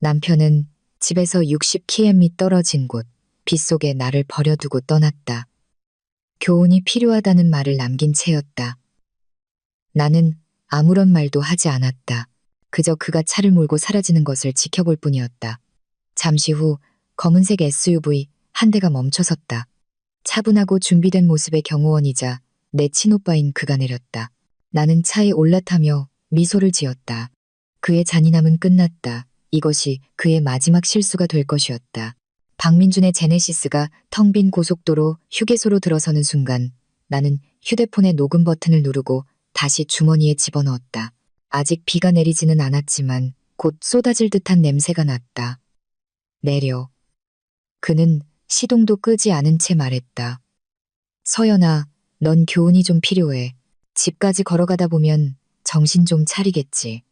남편은 집에서 60km 떨어진 곳 빗속에 나를 버려두고 떠났다. 교훈이 필요하다는 말을 남긴 채였다. 나는 아무런 말도 하지 않았다. 그저 그가 차를 몰고 사라지는 것을 지켜볼 뿐이었다. 잠시 후 검은색 SUV 한 대가 멈춰섰다. 차분하고 준비된 모습의 경호원이자 내 친오빠인 그가 내렸다. 나는 차에 올라타며 미소를 지었다. 그의 잔인함은 끝났다. 이것이 그의 마지막 실수가 될 것이었다. 박민준의 제네시스가 텅 빈 고속도로 휴게소로 들어서는 순간 나는 휴대폰의 녹음 버튼을 누르고 다시 주머니에 집어넣었다. 아직 비가 내리지는 않았지만 곧 쏟아질 듯한 냄새가 났다. 내려. 그는 시동도 끄지 않은 채 말했다. 서연아, 넌 교훈이 좀 필요해. 집까지 걸어가다 보면 정신 좀 차리겠지.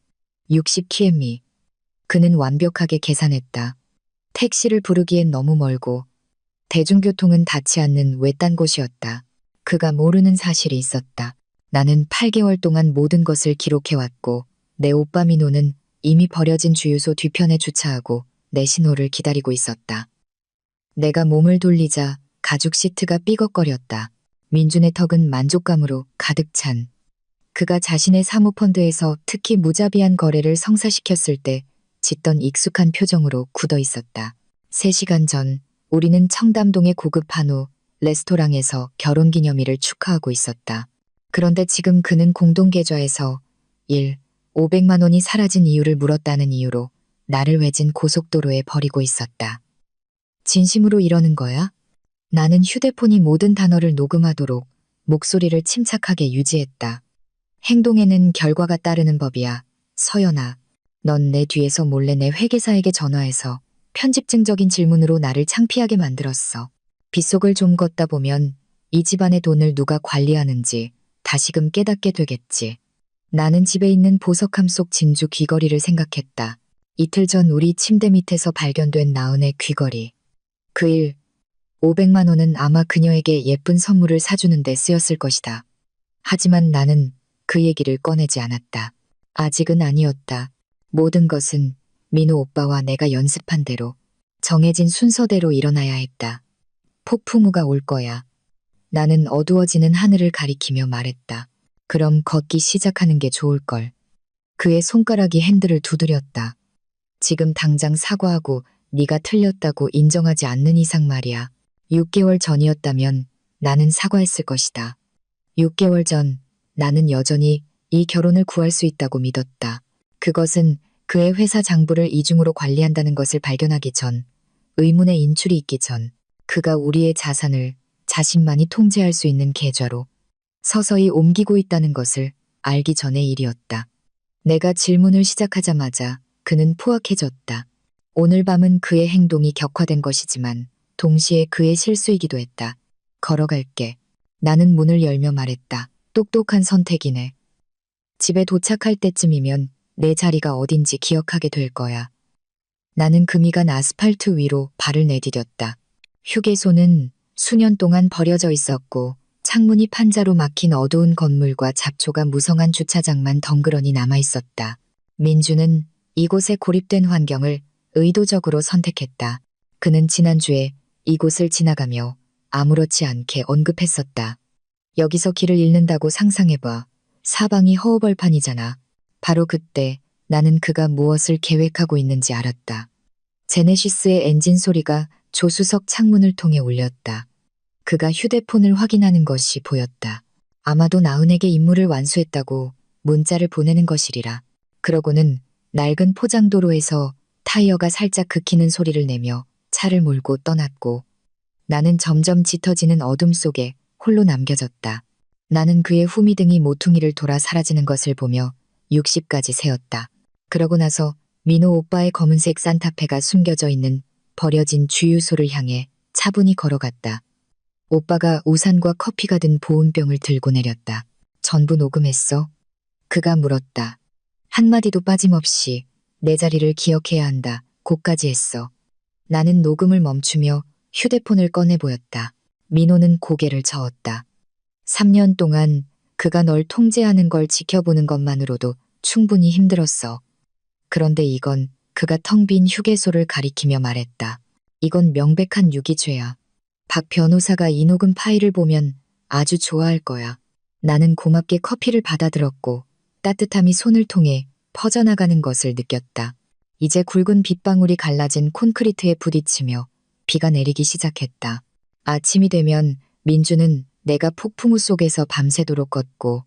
60km. 그는 완벽하게 계산했다. 택시를 부르기엔 너무 멀고 대중교통은 닿지 않는 외딴 곳이었다. 그가 모르는 사실이 있었다. 나는 8개월 동안 모든 것을 기록해왔고 내 오빠 민호는 이미 버려진 주유소 뒤편에 주차하고 내 신호를 기다리고 있었다. 내가 몸을 돌리자 가죽 시트가 삐걱거렸다. 민준의 턱은 만족감으로 가득 찬. 그가 자신의 사모펀드에서 특히 무자비한 거래를 성사시켰을 때 짓던 익숙한 표정으로 굳어 있었다. 3시간 전 우리는 청담동의 고급 한우 레스토랑에서 결혼기념일을 축하하고 있었다. 그런데 지금 그는 공동계좌에서 500만 원이 사라진 이유를 물었다는 이유로 나를 외진 고속도로에 버리고 있었다. 진심으로 이러는 거야? 나는 휴대폰이 모든 단어를 녹음하도록 목소리를 침착하게 유지했다. 행동에는 결과가 따르는 법이야. 서연아, 넌 내 뒤에서 몰래 내 회계사에게 전화해서 편집증적인 질문으로 나를 창피하게 만들었어. 빗속을 좀 걷다 보면 이 집안의 돈을 누가 관리하는지 다시금 깨닫게 되겠지. 나는 집에 있는 보석함 속 진주 귀걸이를 생각했다. 이틀 전 우리 침대 밑에서 발견된 나은의 귀걸이. 그 일, 500만 원은 아마 그녀에게 예쁜 선물을 사주는 데 쓰였을 것이다. 하지만 나는 그 얘기를 꺼내지 않았다. 아직은 아니었다. 모든 것은 민호 오빠와 내가 연습한 대로 정해진 순서대로 일어나야 했다. 폭풍우가 올 거야. 나는 어두워지는 하늘을 가리키며 말했다. 그럼 걷기 시작하는 게 좋을걸. 그의 손가락이 핸들을 두드렸다. 지금 당장 사과하고 네가 틀렸다고 인정하지 않는 이상 말이야. 6개월 전이었다면 나는 사과했을 것이다. 6개월 전 나는 여전히 이 결혼을 구할 수 있다고 믿었다. 그것은 그의 회사 장부를 이중으로 관리한다는 것을 발견하기 전, 의문의 인출이 있기 전, 그가 우리의 자산을 자신만이 통제할 수 있는 계좌로 서서히 옮기고 있다는 것을 알기 전의 일이었다. 내가 질문을 시작하자마자 그는 포악해졌다. 오늘 밤은 그의 행동이 격화된 것이지만 동시에 그의 실수이기도 했다. 걸어갈게. 나는 문을 열며 말했다. 똑똑한 선택이네. 집에 도착할 때쯤이면 내 자리가 어딘지 기억하게 될 거야. 나는 금이 간 아스팔트 위로 발을 내디뎠다. 휴게소는 수년 동안 버려져 있었고 창문이 판자로 막힌 어두운 건물과 잡초가 무성한 주차장만 덩그러니 남아있었다. 민주는 이곳에 고립된 환경을 의도적으로 선택했다. 그는 지난주에 이곳을 지나가며 아무렇지 않게 언급했었다. 여기서 길을 잃는다고 상상해봐. 사방이 허우벌판이잖아. 바로 그때 나는 그가 무엇을 계획하고 있는지 알았다. 제네시스의 엔진 소리가 조수석 창문을 통해 울렸다. 그가 휴대폰을 확인하는 것이 보였다. 아마도 나은에게 임무를 완수했다고 문자를 보내는 것이리라. 그러고는 낡은 포장도로에서 타이어가 살짝 긁히는 소리를 내며 차를 몰고 떠났고 나는 점점 짙어지는 어둠 속에 홀로 남겨졌다. 나는 그의 후미등이 모퉁이를 돌아 사라지는 것을 보며 60까지 세었다. 그러고 나서 민호 오빠의 검은색 산타페가 숨겨져 있는 버려진 주유소를 향해 차분히 걸어갔다. 오빠가 우산과 커피가 든 보온병을 들고 내렸다. 전부 녹음했어? 그가 물었다. 한마디도 빠짐없이 내 자리를 기억해야 한다. 고까지 했어. 나는 녹음을 멈추며 휴대폰을 꺼내 보였다. 민호는 고개를 저었다. 3년 동안 그가 널 통제하는 걸 지켜보는 것만으로도 충분히 힘들었어. 그런데 이건 그가 텅 빈 휴게소를 가리키며 말했다. 이건 명백한 유기죄야. 박 변호사가 이 녹음 파일을 보면 아주 좋아할 거야. 나는 고맙게 커피를 받아들었고 따뜻함이 손을 통해 퍼져나가는 것을 느꼈다. 이제 굵은 빗방울이 갈라진 콘크리트에 부딪히며 비가 내리기 시작했다. 아침이 되면 민주는 내가 폭풍우 속에서 밤새도록 걷고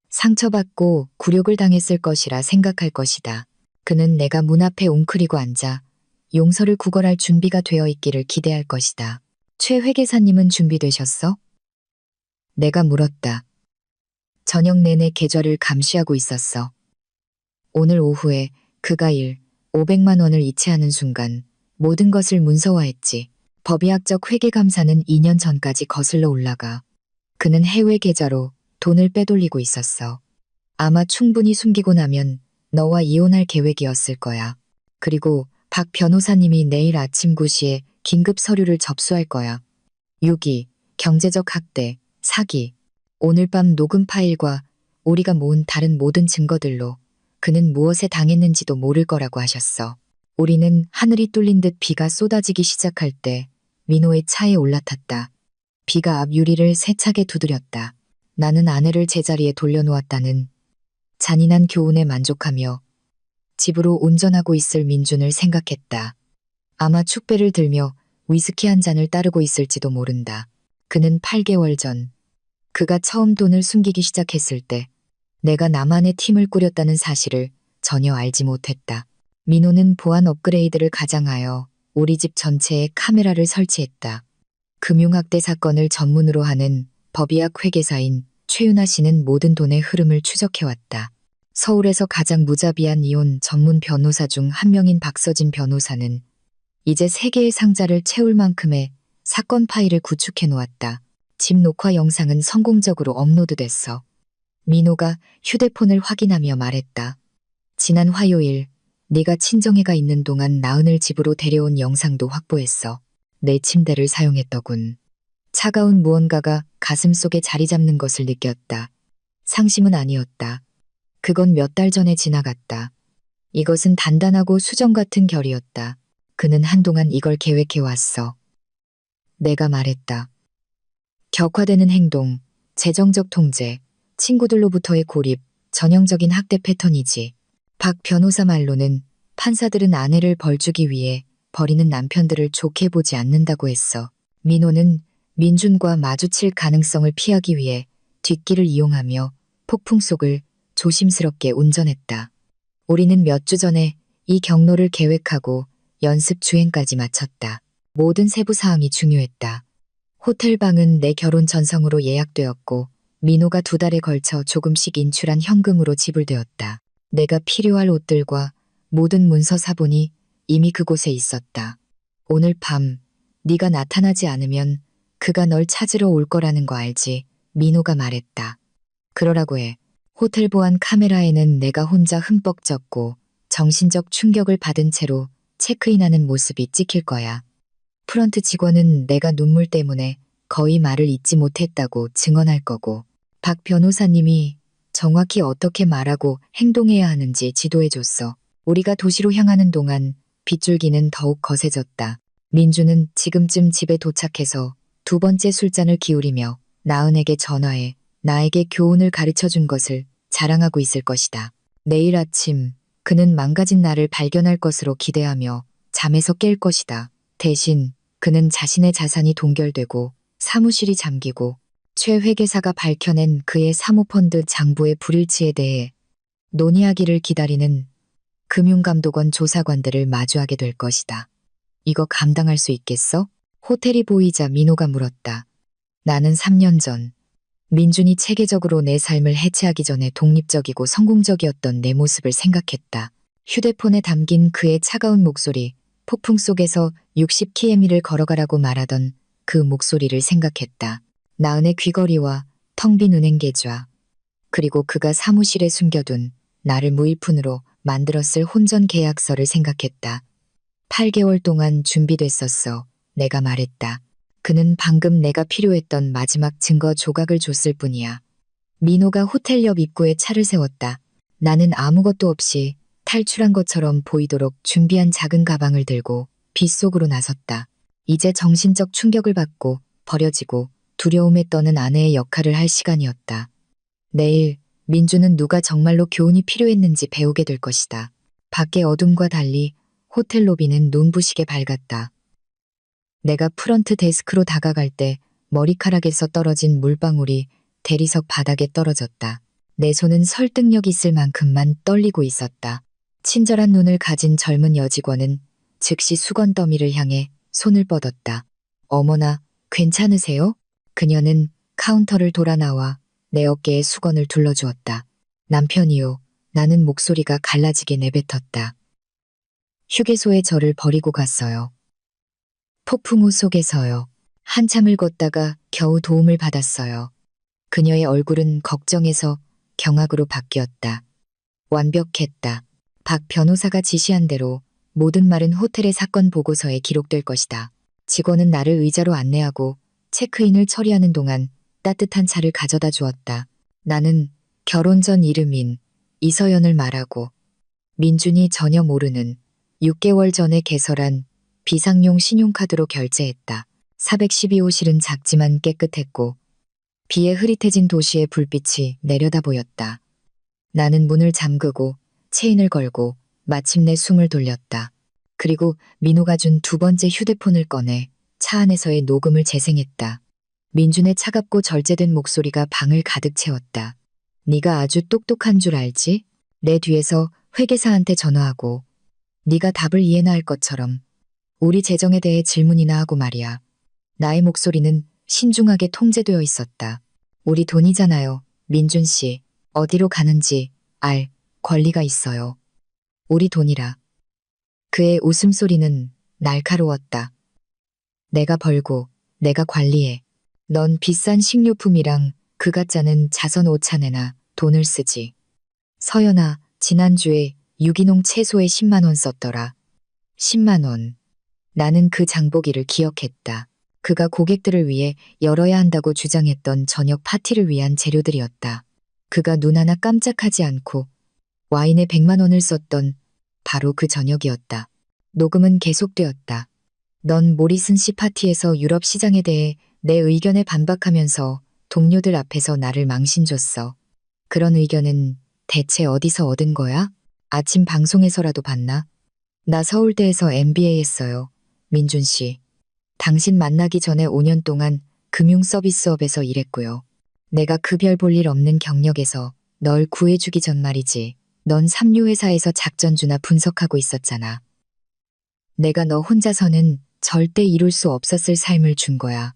상처받고 굴욕을 당했을 것이라 생각할 것이다. 그는 내가 문 앞에 웅크리고 앉아 용서를 구걸할 준비가 되어 있기를 기대할 것이다. 최 회계사님은 준비되셨어? 내가 물었다. 저녁 내내 계좌를 감시하고 있었어. 오늘 오후에 그가 500만 원을 이체하는 순간 모든 것을 문서화했지. 법의학적 회계감사는 2년 전까지 거슬러 올라가. 그는 해외 계좌로 돈을 빼돌리고 있었어. 아마 충분히 숨기고 나면 너와 이혼할 계획이었을 거야. 그리고 박 변호사님이 내일 아침 9시에 긴급 서류를 접수할 거야. 유기, 경제적 학대, 사기. 오늘 밤 녹음 파일과 우리가 모은 다른 모든 증거들로 그는 무엇에 당했는지도 모를 거라고 하셨어. 우리는 하늘이 뚫린 듯 비가 쏟아지기 시작할 때 민호의 차에 올라탔다. 비가 앞 유리를 세차게 두드렸다. 나는 아내를 제자리에 돌려놓았다는 잔인한 교훈에 만족하며 집으로 운전하고 있을 민준을 생각했다. 아마 축배를 들며 위스키 한 잔을 따르고 있을지도 모른다. 그는 8개월 전 그가 처음 돈을 숨기기 시작했을 때 내가 나만의 팀을 꾸렸다는 사실을 전혀 알지 못했다. 민호는 보안 업그레이드를 가장하여 우리 집 전체에 카메라를 설치했다. 금융학대 사건을 전문으로 하는 법의학 회계사인 최윤아 씨는 모든 돈의 흐름을 추적해왔다. 서울에서 가장 무자비한 이혼 전문 변호사 중 한 명인 박서진 변호사는 이제 3개의 상자를 채울 만큼의 사건 파일을 구축해 놓았다. 집 녹화 영상은 성공적으로 업로드됐어. 민호가 휴대폰을 확인하며 말했다. 지난 화요일 네가 친정에가 있는 동안 나은을 집으로 데려온 영상도 확보했어. 내 침대를 사용했더군. 차가운 무언가가 가슴속에 자리 잡는 것을 느꼈다. 상심은 아니었다. 그건 몇 달 전에 지나갔다. 이것은 단단하고 수정 같은 결이었다. 그는 한동안 이걸 계획해왔어. 내가 말했다. 격화되는 행동, 재정적 통제, 친구들로부터의 고립, 전형적인 학대 패턴이지. 박 변호사 말로는 판사들은 아내를 벌주기 위해 버리는 남편들을 좋게 보지 않는다고 했어. 민호는 민준과 마주칠 가능성을 피하기 위해 뒷길을 이용하며 폭풍 속을 조심스럽게 운전했다. 우리는 몇 주 전에 이 경로를 계획하고 연습 주행까지 마쳤다. 모든 세부 사항이 중요했다. 호텔 방은 내 결혼 전성으로 예약되었고 민호가 2달에 걸쳐 조금씩 인출한 현금으로 지불되었다. 내가 필요할 옷들과 모든 문서 사본이 이미 그곳에 있었다. 오늘 밤 네가 나타나지 않으면 그가 널 찾으러 올 거라는 거 알지? 민호가 말했다. 그러라고 해. 호텔 보안 카메라에는 내가 혼자 흠뻑 젖고 정신적 충격을 받은 채로 체크인하는 모습이 찍힐 거야. 프런트 직원은 내가 눈물 때문에 거의 말을 잇지 못했다고 증언할 거고 박 변호사님이 정확히 어떻게 말하고 행동해야 하는지 지도해줬어. 우리가 도시로 향하는 동안 빗줄기는 더욱 거세졌다. 민주는 지금쯤 집에 도착해서 2번째 술잔을 기울이며 나은에게 전화해 나에게 교훈을 가르쳐준 것을 자랑하고 있을 것이다. 내일 아침 그는 망가진 나를 발견할 것으로 기대하며 잠에서 깰 것이다. 대신 그는 자신의 자산이 동결되고 사무실이 잠기고 최 회계사가 밝혀낸 그의 사모펀드 장부의 불일치에 대해 논의하기를 기다리는 금융감독원 조사관들을 마주하게 될 것이다. 이거 감당할 수 있겠어? 호텔이 보이자 민호가 물었다. 나는 3년 전 민준이 체계적으로 내 삶을 해체하기 전에 독립적이고 성공적이었던 내 모습을 생각했다. 휴대폰에 담긴 그의 차가운 목소리, 폭풍 속에서 60km를 걸어가라고 말하던 그 목소리를 생각했다. 나은의 귀걸이와 텅 빈 은행 계좌, 그리고 그가 사무실에 숨겨둔 나를 무일푼으로 만들었을 혼전 계약서를 생각했다. 8개월 동안 준비됐었어. 내가 말했다. 그는 방금 내가 필요했던 마지막 증거 조각을 줬을 뿐이야. 민호가 호텔 옆 입구에 차를 세웠다. 나는 아무것도 없이 탈출한 것처럼 보이도록 준비한 작은 가방을 들고 빗속으로 나섰다. 이제 정신적 충격을 받고 버려지고 두려움에 떠는 아내의 역할을 할 시간이었다. 내일 민주는 누가 정말로 교훈이 필요했는지 배우게 될 것이다. 밖의 어둠과 달리 호텔 로비는 눈부시게 밝았다. 내가 프런트 데스크로 다가갈 때 머리카락에서 떨어진 물방울이 대리석 바닥에 떨어졌다. 내 손은 설득력 있을 만큼만 떨리고 있었다. 친절한 눈을 가진 젊은 여직원은 즉시 수건 더미를 향해 손을 뻗었다. 어머나, 괜찮으세요? 그녀는 카운터를 돌아 나와 내 어깨에 수건을 둘러주었다. 남편이요. 나는 목소리가 갈라지게 내뱉었다. 휴게소에 저를 버리고 갔어요. 폭풍우 속에서요. 한참을 걷다가 겨우 도움을 받았어요. 그녀의 얼굴은 걱정에서 경악으로 바뀌었다. 완벽했다. 박 변호사가 지시한 대로 모든 말은 호텔의 사건 보고서에 기록될 것이다. 직원은 나를 의자로 안내하고 체크인을 처리하는 동안 따뜻한 차를 가져다 주었다. 나는 결혼 전 이름인 이서연을 말하고 민준이 전혀 모르는 6개월 전에 개설한 비상용 신용카드로 결제했다. 412호실은 작지만 깨끗했고 비에 흐릿해진 도시의 불빛이 내려다 보였다. 나는 문을 잠그고 체인을 걸고 마침내 숨을 돌렸다. 그리고 민호가 준 두 번째 휴대폰을 꺼내 차 안에서의 녹음을 재생했다. 민준의 차갑고 절제된 목소리가 방을 가득 채웠다. 네가 아주 똑똑한 줄 알지? 내 뒤에서 회계사한테 전화하고 네가 답을 이해나 할 것처럼 우리 재정에 대해 질문이나 하고 말이야. 나의 목소리는 신중하게 통제되어 있었다. 우리 돈이잖아요. 민준 씨, 어디로 가는지 알 권리가 있어요. 우리 돈이라. 그의 웃음소리는 날카로웠다. 내가 벌고 내가 관리해. 넌 비싼 식료품이랑 그가 짜는 자선 오찬에나 돈을 쓰지. 서연아, 지난주에 유기농 채소에 10만 원 썼더라. 10만 원. 나는 그 장보기를 기억했다. 그가 고객들을 위해 열어야 한다고 주장했던 저녁 파티를 위한 재료들이었다. 그가 눈 하나 깜짝하지 않고 와인에 100만 원을 썼던 바로 그 저녁이었다. 녹음은 계속되었다. 넌 모리슨 씨 파티에서 유럽 시장에 대해 내 의견에 반박하면서 동료들 앞에서 나를 망신줬어. 그런 의견은 대체 어디서 얻은 거야? 아침 방송에서라도 봤나? 나 서울대에서 MBA 했어요. 민준 씨. 당신 만나기 전에 5년 동안 금융서비스업에서 일했고요. 내가 그 별 볼 일 없는 경력에서 널 구해주기 전 말이지. 넌 삼류회사에서 작전주나 분석하고 있었잖아. 내가 너 혼자서는 절대 이룰 수 없었을 삶을 준 거야.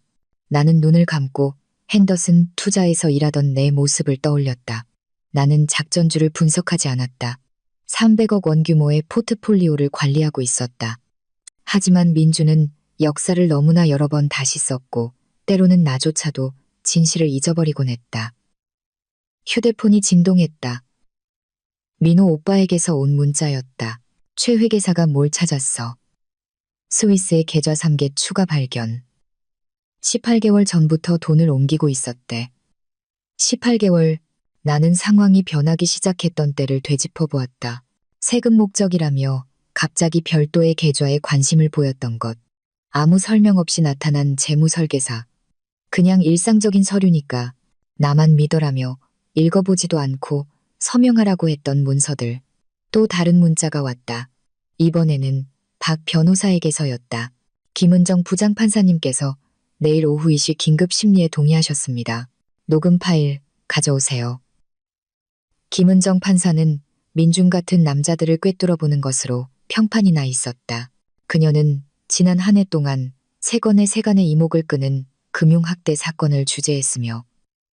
나는 눈을 감고 핸더슨 투자에서 일하던 내 모습을 떠올렸다. 나는 작전주를 분석하지 않았다. 300억 원 규모의 포트폴리오를 관리하고 있었다. 하지만 민주는 역사를 너무나 여러 번 다시 썼고 때로는 나조차도 진실을 잊어버리곤 했다. 휴대폰이 진동했다. 민호 오빠에게서 온 문자였다. 최 회계사가 뭘 찾았어. 스위스의 계좌 3개 추가 발견. 18개월 전부터 돈을 옮기고 있었대. 18개월, 나는 상황이 변하기 시작했던 때를 되짚어 보았다. 세금 목적이라며 갑자기 별도의 계좌에 관심을 보였던 것. 아무 설명 없이 나타난 재무설계사. 그냥 일상적인 서류니까 나만 믿어라며 읽어보지도 않고 서명하라고 했던 문서들. 또 다른 문자가 왔다. 이번에는 박 변호사에게서였다. 김은정 부장판사님께서 내일 오후 2시 긴급 심리에 동의하셨습니다. 녹음 파일 가져오세요. 김은정 판사는 민준 같은 남자들을 꿰뚫어보는 것으로 평판이 나 있었다. 그녀는 지난 한 해 동안 세건의 세간의 이목을 끄는 금융학대 사건을 주재했으며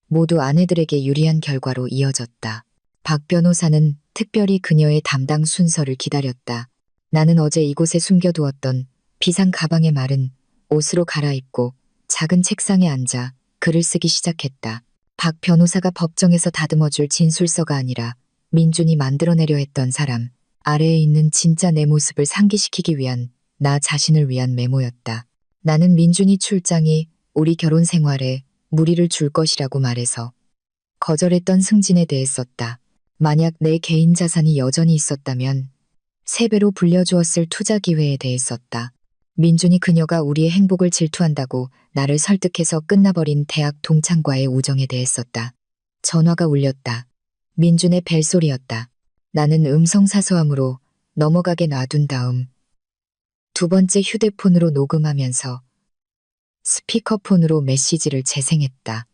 모두 아내들에게 유리한 결과로 이어졌다. 박 변호사는 특별히 그녀의 담당 순서를 기다렸다. 나는 어제 이곳에 숨겨두었던 비상 가방의 마른 옷으로 갈아입고 작은 책상에 앉아 글을 쓰기 시작했다. 박 변호사가 법정에서 다듬어줄 진술서가 아니라 민준이 만들어내려 했던 사람, 아래에 있는 진짜 내 모습을 상기시키기 위한 나 자신을 위한 메모였다. 나는 민준이 출장이 우리 결혼 생활에 무리를 줄 것이라고 말해서 거절했던 승진에 대해 썼다. 만약 내 개인 자산이 여전히 있었다면 3배로 불려주었을 투자 기회에 대해 썼다. 민준이 그녀가 우리의 행복을 질투한다고 나를 설득해서 끝나버린 대학 동창과의 우정에 대해 썼다. 전화가 울렸다. 민준의 벨소리였다. 나는 음성사서함으로 넘어가게 놔둔 다음 2번째 휴대폰으로 녹음하면서 스피커폰으로 메시지를 재생했다.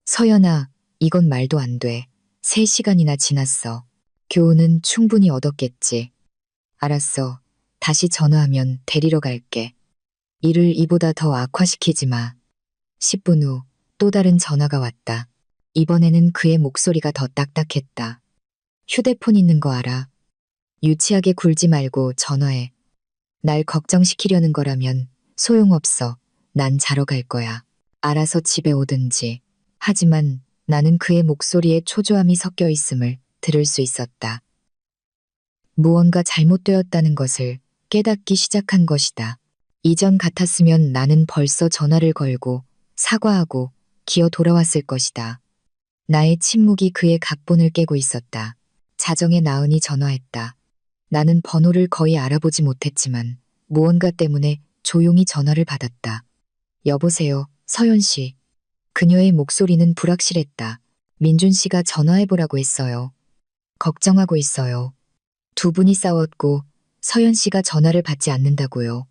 서연아, 이건 말도 안 돼. 3시간이나 지났어. 교훈은 충분히 얻었겠지. 알았어. 다시 전화하면 데리러 갈게. 일을 이보다 더 악화시키지 마. 10분 후 또 다른 전화가 왔다. 이번에는 그의 목소리가 더 딱딱했다. 휴대폰 있는 거 알아? 유치하게 굴지 말고 전화해. 날 걱정시키려는 거라면 소용없어. 난 자러 갈 거야. 알아서 집에 오든지. 하지만 나는 그의 목소리에 초조함이 섞여 있음을 들을 수 있었다. 무언가 잘못되었다는 것을 깨닫기 시작한 것이다. 이전 같았으면 나는 벌써 전화를 걸고 사과하고 기어 돌아왔을 것이다. 나의 침묵이 그의 각본을 깨고 있었다. 자정에 나은이 전화했다. 나는 번호를 거의 알아보지 못했지만 무언가 때문에 조용히 전화를 받았다. 여보세요, 서연 씨. 그녀의 목소리는 불확실했다. 민준 씨가 전화해보라고 했어요. 걱정하고 있어요. 2분이 싸웠고 서연 씨가 전화를 받지 않는다고요.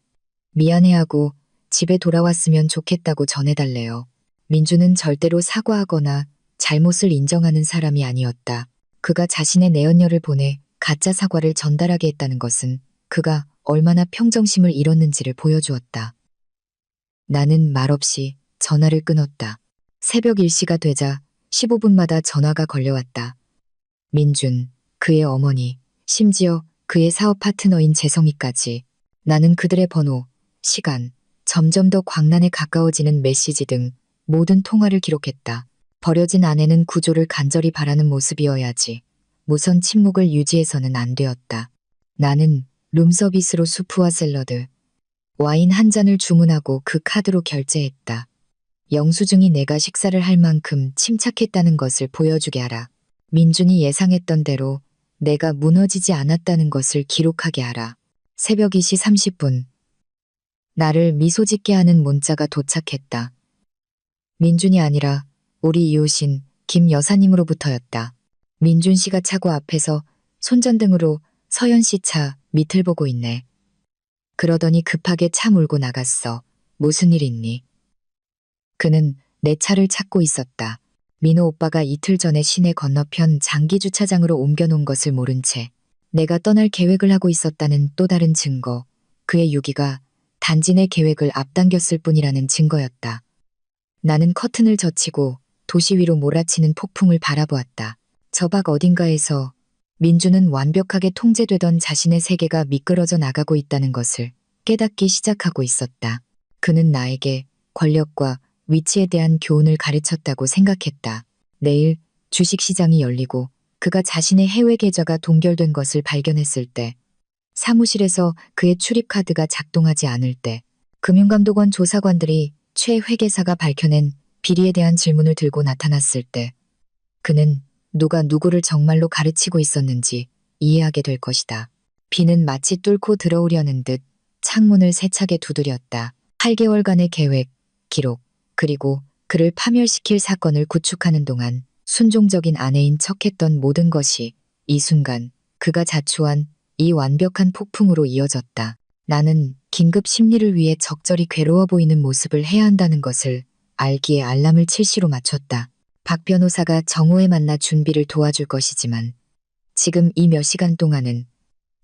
미안해하고 집에 돌아왔으면 좋겠다고 전해달래요. 민준은 절대로 사과하거나 잘못을 인정하는 사람이 아니었다. 그가 자신의 내연녀를 보내 가짜 사과를 전달하게 했다는 것은 그가 얼마나 평정심을 잃었는지를 보여주었다. 나는 말없이 전화를 끊었다. 새벽 1시가 되자 15분마다 전화가 걸려왔다. 민준, 그의 어머니, 심지어 그의 사업 파트너인 재성이까지. 나는 그들의 번호, 시간, 점점 더 광란에 가까워지는 메시지 등 모든 통화를 기록했다. 버려진 아내는 구조를 간절히 바라는 모습이어야지. 무선 침묵을 유지해서는 안 되었다. 나는 룸서비스로 수프와 샐러드, 와인 한 잔을 주문하고 그 카드로 결제했다. 영수증이 내가 식사를 할 만큼 침착했다는 것을 보여주게 하라. 민준이 예상했던 대로 내가 무너지지 않았다는 것을 기록하게 하라. 새벽 2시 30분. 나를 미소 짓게 하는 문자가 도착했다. 민준이 아니라 우리 이웃인 김 여사님으로부터였다. 민준 씨가 차고 앞에서 손전등으로 서연 씨 차 밑을 보고 있네. 그러더니 급하게 차 몰고 나갔어. 무슨 일 있니? 그는 내 차를 찾고 있었다. 민호 오빠가 이틀 전에 시내 건너편 장기 주차장으로 옮겨놓은 것을 모른 채 내가 떠날 계획을 하고 있었다는 또 다른 증거. 그의 유기가 단지 내 계획을 앞당겼을 뿐이라는 증거였다. 나는 커튼을 젖히고 도시 위로 몰아치는 폭풍을 바라보았다. 저 밖 어딘가에서 민주는 완벽하게 통제되던 자신의 세계가 미끄러져 나가고 있다는 것을 깨닫기 시작하고 있었다. 그는 나에게 권력과 위치에 대한 교훈을 가르쳤다고 생각했다. 내일 주식시장이 열리고 그가 자신의 해외 계좌가 동결된 것을 발견했을 때, 사무실에서 그의 출입카드가 작동하지 않을 때, 금융감독원 조사관들이 최 회계사가 밝혀낸 비리에 대한 질문을 들고 나타났을 때, 그는 누가 누구를 정말로 가르치고 있었는지 이해하게 될 것이다. 비는 마치 뚫고 들어오려는 듯 창문을 세차게 두드렸다. 8개월간의 계획, 기록, 그리고 그를 파멸시킬 사건을 구축하는 동안 순종적인 아내인 척했던 모든 것이 이 순간 그가 자초한 이 완벽한 폭풍으로 이어졌다. 나는 긴급 심리를 위해 적절히 괴로워 보이는 모습을 해야 한다는 것을 알기에 알람을 7시로 맞췄다. 박 변호사가 정오에 만나 준비를 도와줄 것이지만 지금 이 몇 시간 동안은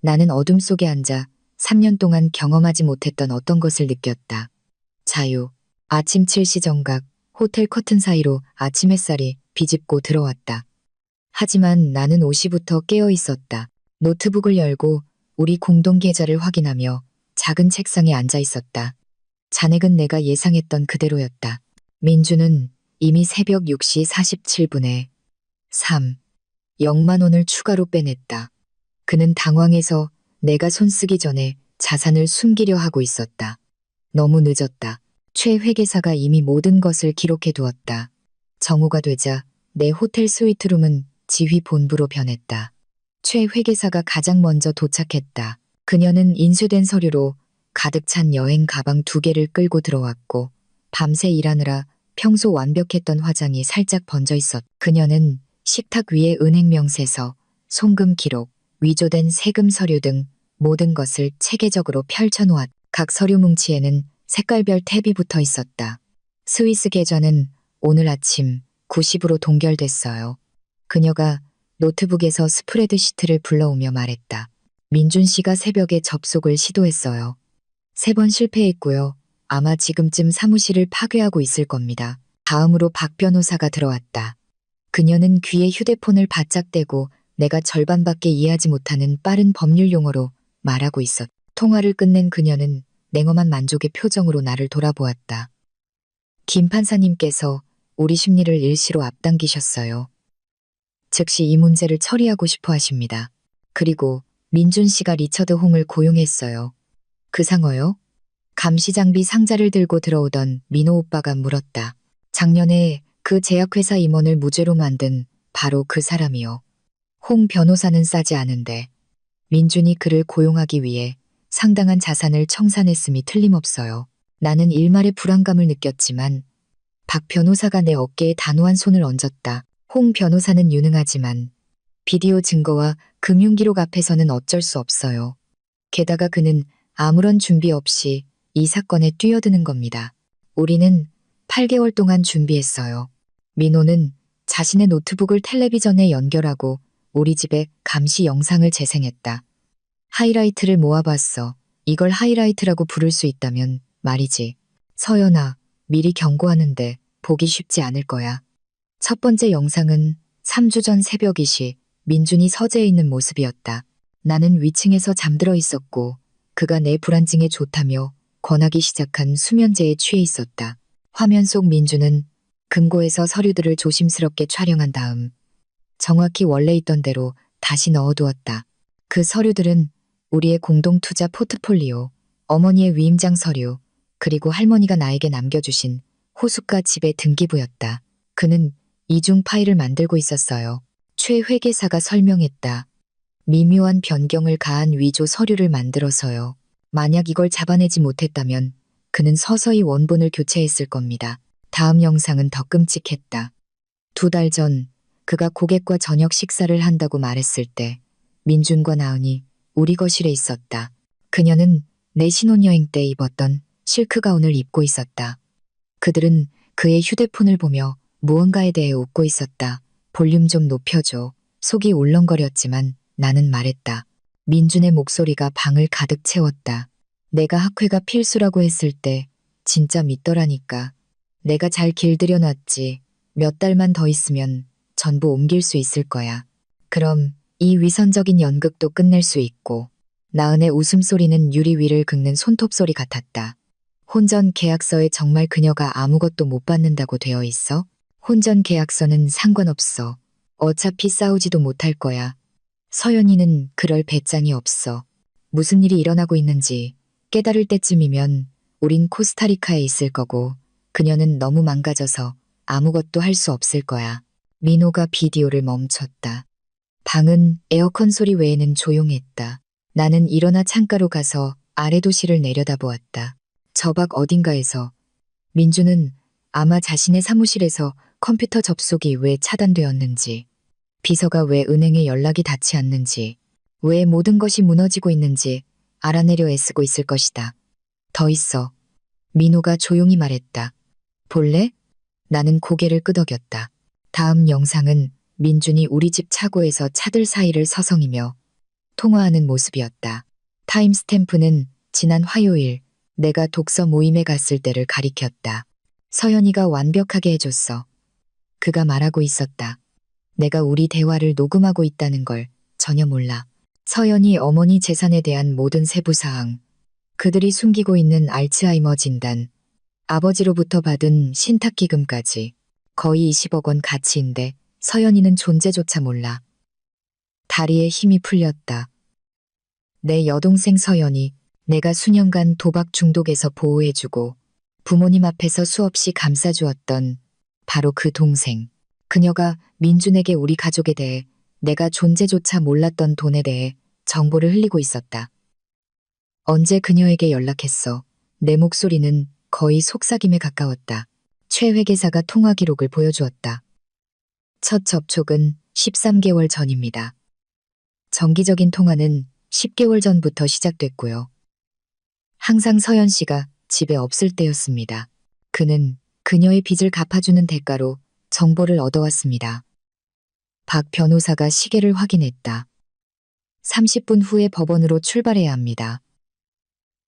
나는 어둠 속에 앉아 3년 동안 경험하지 못했던 어떤 것을 느꼈다. 자유. 아침 7시 정각 호텔 커튼 사이로 아침 햇살이 비집고 들어왔다. 하지만 나는 5시부터 깨어 있었다. 노트북을 열고 우리 공동 계좌를 확인하며 작은 책상에 앉아 있었다. 잔액은 내가 예상했던 그대로였다. 민주는 이미 새벽 6시 47분에 0만 원을 추가로 빼냈다. 그는 당황해서 내가 손 쓰기 전에 자산을 숨기려 하고 있었다. 너무 늦었다. 최 회계사가 이미 모든 것을 기록해 두었다. 정오가 되자 내 호텔 스위트룸은 지휘 본부로 변했다. 최 회계사가 가장 먼저 도착했다. 그녀는 인쇄된 서류로 가득 찬 여행 가방 2개를 끌고 들어왔고 밤새 일하느라 평소 완벽했던 화장이 살짝 번져 있었. 그녀는 식탁 위에 은행 명세서, 송금 기록, 위조된 세금 서류 등 모든 것을 체계적으로 펼쳐놓았. 각 서류 뭉치에는 색깔별 탭이 붙어 있었다. 스위스 계좌는 오늘 아침 90으로 동결됐어요. 그녀가 노트북에서 스프레드 시트를 불러오며 말했다. 민준 씨가 새벽에 접속을 시도했어요. 3번 실패했고요. 아마 지금쯤 사무실을 파괴하고 있을 겁니다. 다음으로 박 변호사가 들어왔다. 그녀는 귀에 휴대폰을 바짝 대고 내가 절반밖에 이해하지 못하는 빠른 법률 용어로 말하고 있었다. 통화를 끝낸 그녀는 냉엄한 만족의 표정으로 나를 돌아보았다. 김 판사님께서 우리 심리를 일시로 앞당기셨어요. 즉시 이 문제를 처리하고 싶어 하십니다. 그리고 민준 씨가 리처드 홍을 고용했어요. 그 상어요? 감시장비 상자를 들고 들어오던 민호 오빠가 물었다. 작년에 그 제약회사 임원을 무죄로 만든 바로 그 사람이요. 홍 변호사는 싸지 않은데 민준이 그를 고용하기 위해 상당한 자산을 청산했음이 틀림없어요. 나는 일말의 불안감을 느꼈지만 박 변호사가 내 어깨에 단호한 손을 얹었다. 홍 변호사는 유능하지만 비디오 증거와 금융기록 앞에서는 어쩔 수 없어요. 게다가 그는 아무런 준비 없이 이 사건에 뛰어드는 겁니다. 우리는 8개월 동안 준비했어요. 민호는 자신의 노트북을 텔레비전에 연결하고 우리 집에 감시 영상을 재생했다. 하이라이트를 모아봤어. 이걸 하이라이트라고 부를 수 있다면 말이지. 서연아, 미리 경고하는데 보기 쉽지 않을 거야. 첫 번째 영상은 3주 전 새벽 2시 민준이 서재에 있는 모습이었다. 나는 위층에서 잠들어 있었고 그가 내 불안증에 좋다며 권하기 시작한 수면제에 취해 있었다. 화면 속 민준은 금고에서 서류들을 조심스럽게 촬영한 다음 정확히 원래 있던 대로 다시 넣어두었다. 그 서류들은 우리의 공동투자 포트폴리오, 어머니의 위임장 서류, 그리고 할머니가 나에게 남겨주신 호숫가 집의 등기부였다. 그는 이중 파일을 만들고 있었어요. 최 회계사가 설명했다. 미묘한 변경을 가한 위조 서류를 만들어서요. 만약 이걸 잡아내지 못했다면 그는 서서히 원본을 교체했을 겁니다. 다음 영상은 더 끔찍했다. 2달 전 그가 고객과 저녁 식사를 한다고 말했을 때 민준과 나은이 우리 거실에 있었다. 그녀는 내 신혼여행 때 입었던 실크 가운을 입고 있었다. 그들은 그의 휴대폰을 보며 무언가에 대해 웃고 있었다. 볼륨 좀 높여줘. 속이 울렁거렸지만 나는 말했다. 민준의 목소리가 방을 가득 채웠다. 내가 학회가 필수라고 했을 때 진짜 믿더라니까. 내가 잘 길들여놨지. 몇 달만 더 있으면 전부 옮길 수 있을 거야. 그럼 이 위선적인 연극도 끝낼 수 있고. 나은의 웃음소리는 유리 위를 긁는 손톱 소리 같았다. 혼전 계약서에 정말 그녀가 아무것도 못 받는다고 되어 있어? 혼전 계약서는 상관없어. 어차피 싸우지도 못할 거야. 서연이는 그럴 배짱이 없어. 무슨 일이 일어나고 있는지 깨달을 때쯤이면 우린 코스타리카에 있을 거고 그녀는 너무 망가져서 아무것도 할 수 없을 거야. 민호가 비디오를 멈췄다. 방은 에어컨 소리 외에는 조용했다. 나는 일어나 창가로 가서 아래 도시를 내려다보았다. 저 밖 어딘가에서 민주는 아마 자신의 사무실에서 컴퓨터 접속이 왜 차단되었는지, 비서가 왜 은행에 연락이 닿지 않는지, 왜 모든 것이 무너지고 있는지 알아내려 애쓰고 있을 것이다. 더 있어. 민호가 조용히 말했다. 볼래? 나는 고개를 끄덕였다. 다음 영상은 민준이 우리 집 차고에서 차들 사이를 서성이며 통화하는 모습이었다. 타임스탬프는 지난 화요일 내가 독서 모임에 갔을 때를 가리켰다. 서연이가 완벽하게 해줬어. 그가 말하고 있었다. 내가 우리 대화를 녹음하고 있다는 걸 전혀 몰라. 서연이 어머니 재산에 대한 모든 세부사항, 그들이 숨기고 있는 알츠하이머 진단, 아버지로부터 받은 신탁기금까지 거의 20억 원 가치인데 서연이는 존재조차 몰라. 다리에 힘이 풀렸다. 내 여동생 서연이 내가 수년간 도박 중독에서 보호해주고 부모님 앞에서 수없이 감싸주었던 바로 그 동생. 그녀가 민준에게 우리 가족에 대해, 내가 존재조차 몰랐던 돈에 대해 정보를 흘리고 있었다. 언제 그녀에게 연락했어? 내 목소리는 거의 속삭임에 가까웠다. 최 회계사가 통화 기록을 보여주었다. 첫 접촉은 13개월 전입니다. 정기적인 통화는 10개월 전부터 시작됐고요. 항상 서연 씨가 집에 없을 때였습니다. 그는 그녀의 빚을 갚아주는 대가로 정보를 얻어왔습니다. 박 변호사가 시계를 확인했다. 30분 후에 법원으로 출발해야 합니다.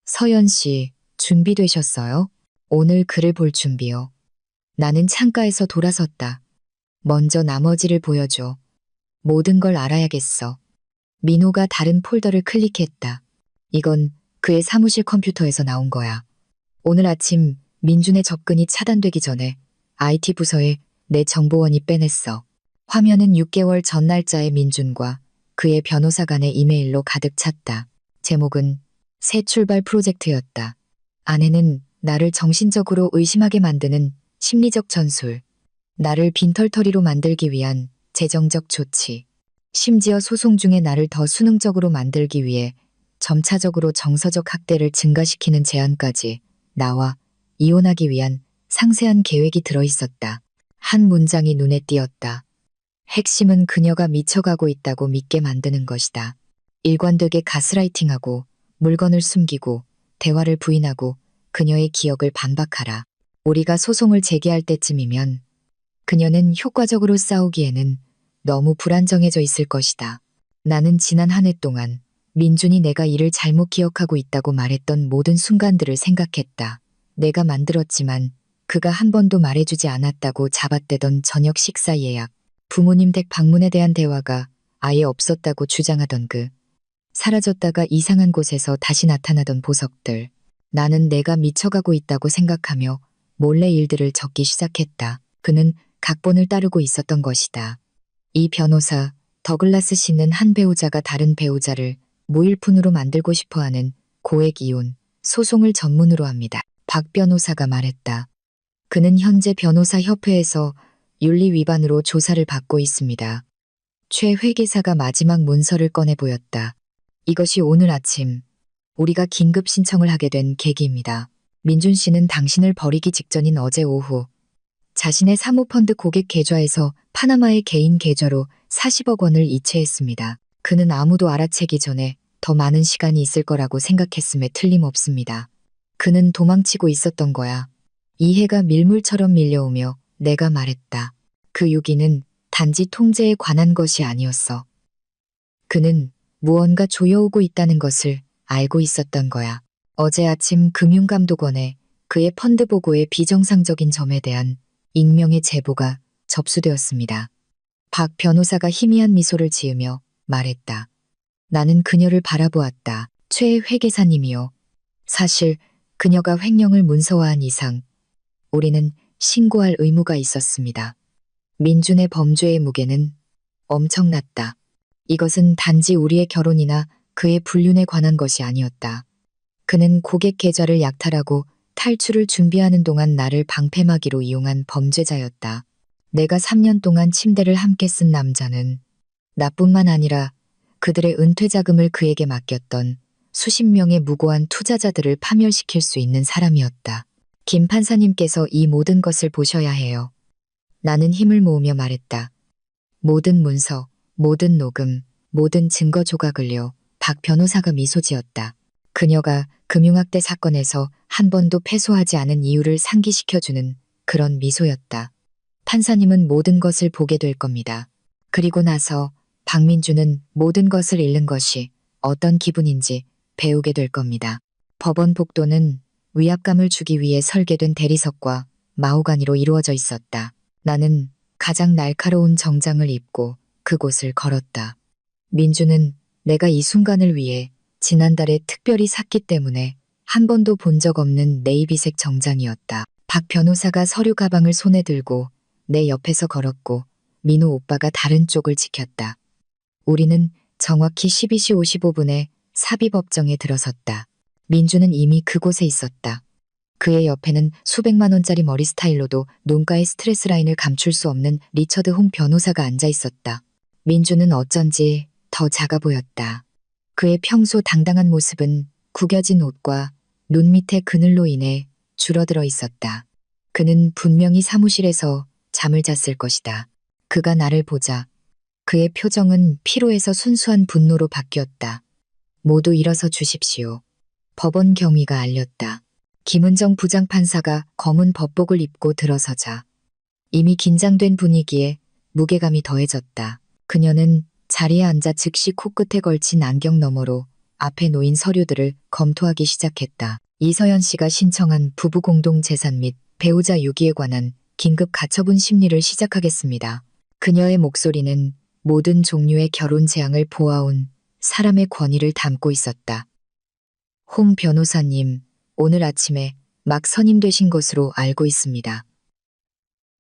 서연 씨, 준비되셨어요? 오늘 글을 볼 준비요. 나는 창가에서 돌아섰다. 먼저 나머지를 보여줘. 모든 걸 알아야겠어. 민호가 다른 폴더를 클릭했다. 이건 그의 사무실 컴퓨터에서 나온 거야. 오늘 아침 민준의 접근이 차단되기 전에 IT 부서에 내 정보원이 빼냈어. 화면은 6개월 전 날짜의 민준과 그의 변호사 간의 이메일로 가득 찼다. 제목은 새 출발 프로젝트였다. 안에는 나를 정신적으로 의심하게 만드는 심리적 전술, 나를 빈털터리로 만들기 위한 재정적 조치, 심지어 소송 중에 나를 더 수능적으로 만들기 위해 점차적으로 정서적 학대를 증가시키는 제안까지, 나와 이혼하기 위한 상세한 계획이 들어있었다. 한 문장이 눈에 띄었다. 핵심은 그녀가 미쳐가고 있다고 믿게 만드는 것이다. 일관되게 가스라이팅하고 물건을 숨기고 대화를 부인하고 그녀의 기억을 반박하라. 우리가 소송을 제기할 때쯤이면 그녀는 효과적으로 싸우기에는 너무 불안정해져 있을 것이다. 나는 지난 한 해 동안 민준이 내가 이를 잘못 기억하고 있다고 말했던 모든 순간들을 생각했다. 내가 만들었지만 그가 한 번도 말해주지 않았다고 잡아떼던 저녁 식사 예약, 부모님 댁 방문에 대한 대화가 아예 없었다고 주장하던 그, 사라졌다가 이상한 곳에서 다시 나타나던 보석들. 나는 내가 미쳐가고 있다고 생각하며 몰래 일들을 적기 시작했다. 그는 각본을 따르고 있었던 것이다. 이 변호사, 더글라스 씨는 한 배우자가 다른 배우자를 무일푼으로 만들고 싶어하는 고액 이혼, 소송을 전문으로 합니다. 박 변호사가 말했다. 그는 현재 변호사협회에서 윤리 위반으로 조사를 받고 있습니다. 최 회계사가 마지막 문서를 꺼내 보였다. 이것이 오늘 아침 우리가 긴급 신청을 하게 된 계기입니다. 민준 씨는 당신을 버리기 직전인 어제 오후 자신의 사모펀드 고객 계좌에서 파나마의 개인 계좌로 40억 원을 이체했습니다. 그는 아무도 알아채기 전에 더 많은 시간이 있을 거라고 생각했음에 틀림없습니다. 그는 도망치고 있었던 거야. 이해가 밀물처럼 밀려오며 내가 말했다. 그 유기는 단지 통제에 관한 것이 아니었어. 그는 무언가 조여오고 있다는 것을 알고 있었던 거야. 어제 아침 금융감독원에 그의 펀드 보고의 비정상적인 점에 대한 익명의 제보가 접수되었습니다. 박 변호사가 희미한 미소를 지으며 말했다. 나는 그녀를 바라보았다. 최 회계사님이요. 사실 그녀가 횡령을 문서화한 이상 우리는 신고할 의무가 있었습니다. 민준의 범죄의 무게는 엄청났다. 이것은 단지 우리의 결혼이나 그의 불륜에 관한 것이 아니었다. 그는 고객 계좌를 약탈하고 탈출을 준비하는 동안 나를 방패막이로 이용한 범죄자였다. 내가 3년 동안 침대를 함께 쓴 남자는 나뿐만 아니라 그들의 은퇴 자금을 그에게 맡겼던 수십 명의 무고한 투자자들을 파멸시킬 수 있는 사람이었다. 김 판사님께서 이 모든 것을 보셔야 해요. 나는 힘을 모으며 말했다. 모든 문서, 모든 녹음, 모든 증거 조각을요. 박 변호사가 미소 지었다. 그녀가 금융학대 사건에서 한 번도 패소하지 않은 이유를 상기시켜주는 그런 미소였다. 판사님은 모든 것을 보게 될 겁니다. 그리고 나서 박민주는 모든 것을 잃는 것이 어떤 기분인지 배우게 될 겁니다. 법원 복도는 위압감을 주기 위해 설계된 대리석과 마호가니로 이루어져 있었다. 나는 가장 날카로운 정장을 입고 그곳을 걸었다. 민주는 내가 이 순간을 위해 지난달에 특별히 샀기 때문에 한 번도 본 적 없는 네이비색 정장이었다. 박 변호사가 서류 가방을 손에 들고 내 옆에서 걸었고 민호 오빠가 다른 쪽을 지켰다. 우리는 정확히 12시 55분에 삽입업정에 들어섰다. 민주는 이미 그곳에 있었다. 그의 옆에는 수백만 원짜리 머리 스타일로도 눈가의 스트레스 라인을 감출 수 없는 리처드 홍 변호사가 앉아 있었다. 민주는 어쩐지 더 작아 보였다. 그의 평소 당당한 모습은 구겨진 옷과 눈 밑의 그늘로 인해 줄어들어 있었다. 그는 분명히 사무실에서 잠을 잤을 것이다. 그가 나를 보자 그의 표정은 피로에서 순수한 분노로 바뀌었다. 모두 일어서 주십시오. 법원 경위가 알렸다. 김은정 부장판사가 검은 법복을 입고 들어서자 이미 긴장된 분위기에 무게감이 더해졌다. 그녀는 자리에 앉아 즉시 코끝에 걸친 안경 너머로 앞에 놓인 서류들을 검토하기 시작했다. 이서연 씨가 신청한 부부 공동 재산 및 배우자 유기에 관한 긴급 가처분 심리를 시작하겠습니다. 그녀의 목소리는 모든 종류의 결혼 재앙을 보아온 사람의 권위를 담고 있었다. 홍 변호사님, 오늘 아침에 막 선임되신 것으로 알고 있습니다.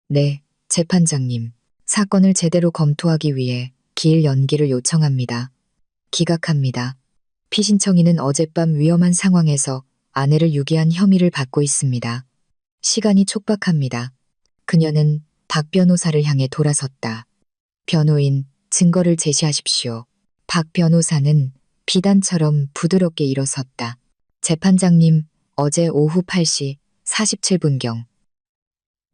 네, 재판장님. 사건을 제대로 검토하기 위해 기일 연기를 요청합니다. 기각합니다. 피신청인은 어젯밤 위험한 상황에서 아내를 유기한 혐의를 받고 있습니다. 시간이 촉박합니다. 그녀는 박 변호사를 향해 돌아섰다. 변호인, 증거를 제시하십시오. 박 변호사는 비단처럼 부드럽게 일어섰다. 재판장님, 어제 오후 8시 47분경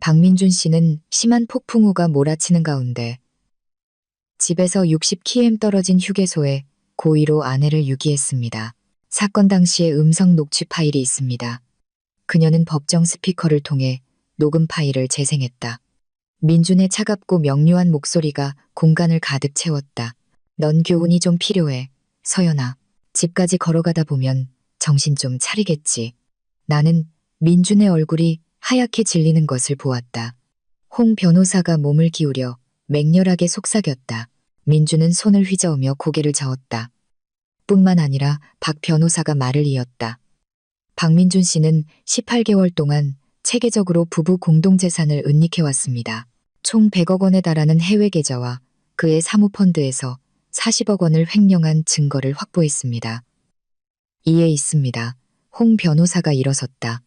박민준 씨는 심한 폭풍우가 몰아치는 가운데 집에서 60km 떨어진 휴게소에 고의로 아내를 유기했습니다. 사건 당시의 음성 녹취 파일이 있습니다. 그녀는 법정 스피커를 통해 녹음 파일을 재생했다. 민준의 차갑고 명료한 목소리가 공간을 가득 채웠다. 넌 교훈이 좀 필요해. 서연아. 집까지 걸어가다 보면 정신 좀 차리겠지. 나는 민준의 얼굴이 하얗게 질리는 것을 보았다. 홍 변호사가 몸을 기울여 맹렬하게 속삭였다. 민준은 손을 휘저으며 고개를 저었다. 뿐만 아니라 박 변호사가 말을 이었다. 박민준 씨는 18개월 동안 체계적으로 부부 공동재산을 은닉해왔습니다. 총 100억 원에 달하는 해외 계좌와 그의 사모펀드에서 40억 원을 횡령한 증거를 확보했습니다. 이에 있습니다. 홍 변호사가 일어섰다.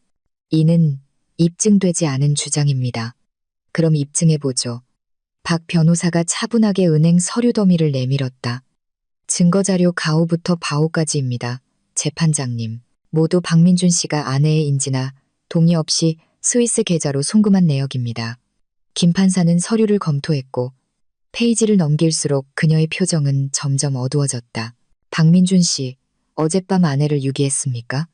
이는 입증되지 않은 주장입니다. 그럼 입증해보죠. 박 변호사가 차분하게 은행 서류 더미를 내밀었다. 증거자료 가오부터 바오까지입니다. 재판장님. 모두 박민준 씨가 아내의 인지나 동의 없이 스위스 계좌로 송금한 내역입니다. 김 판사는 서류를 검토했고 페이지를 넘길수록 그녀의 표정은 점점 어두워졌다. 박민준 씨, 어젯밤 아내를 유기했습니까?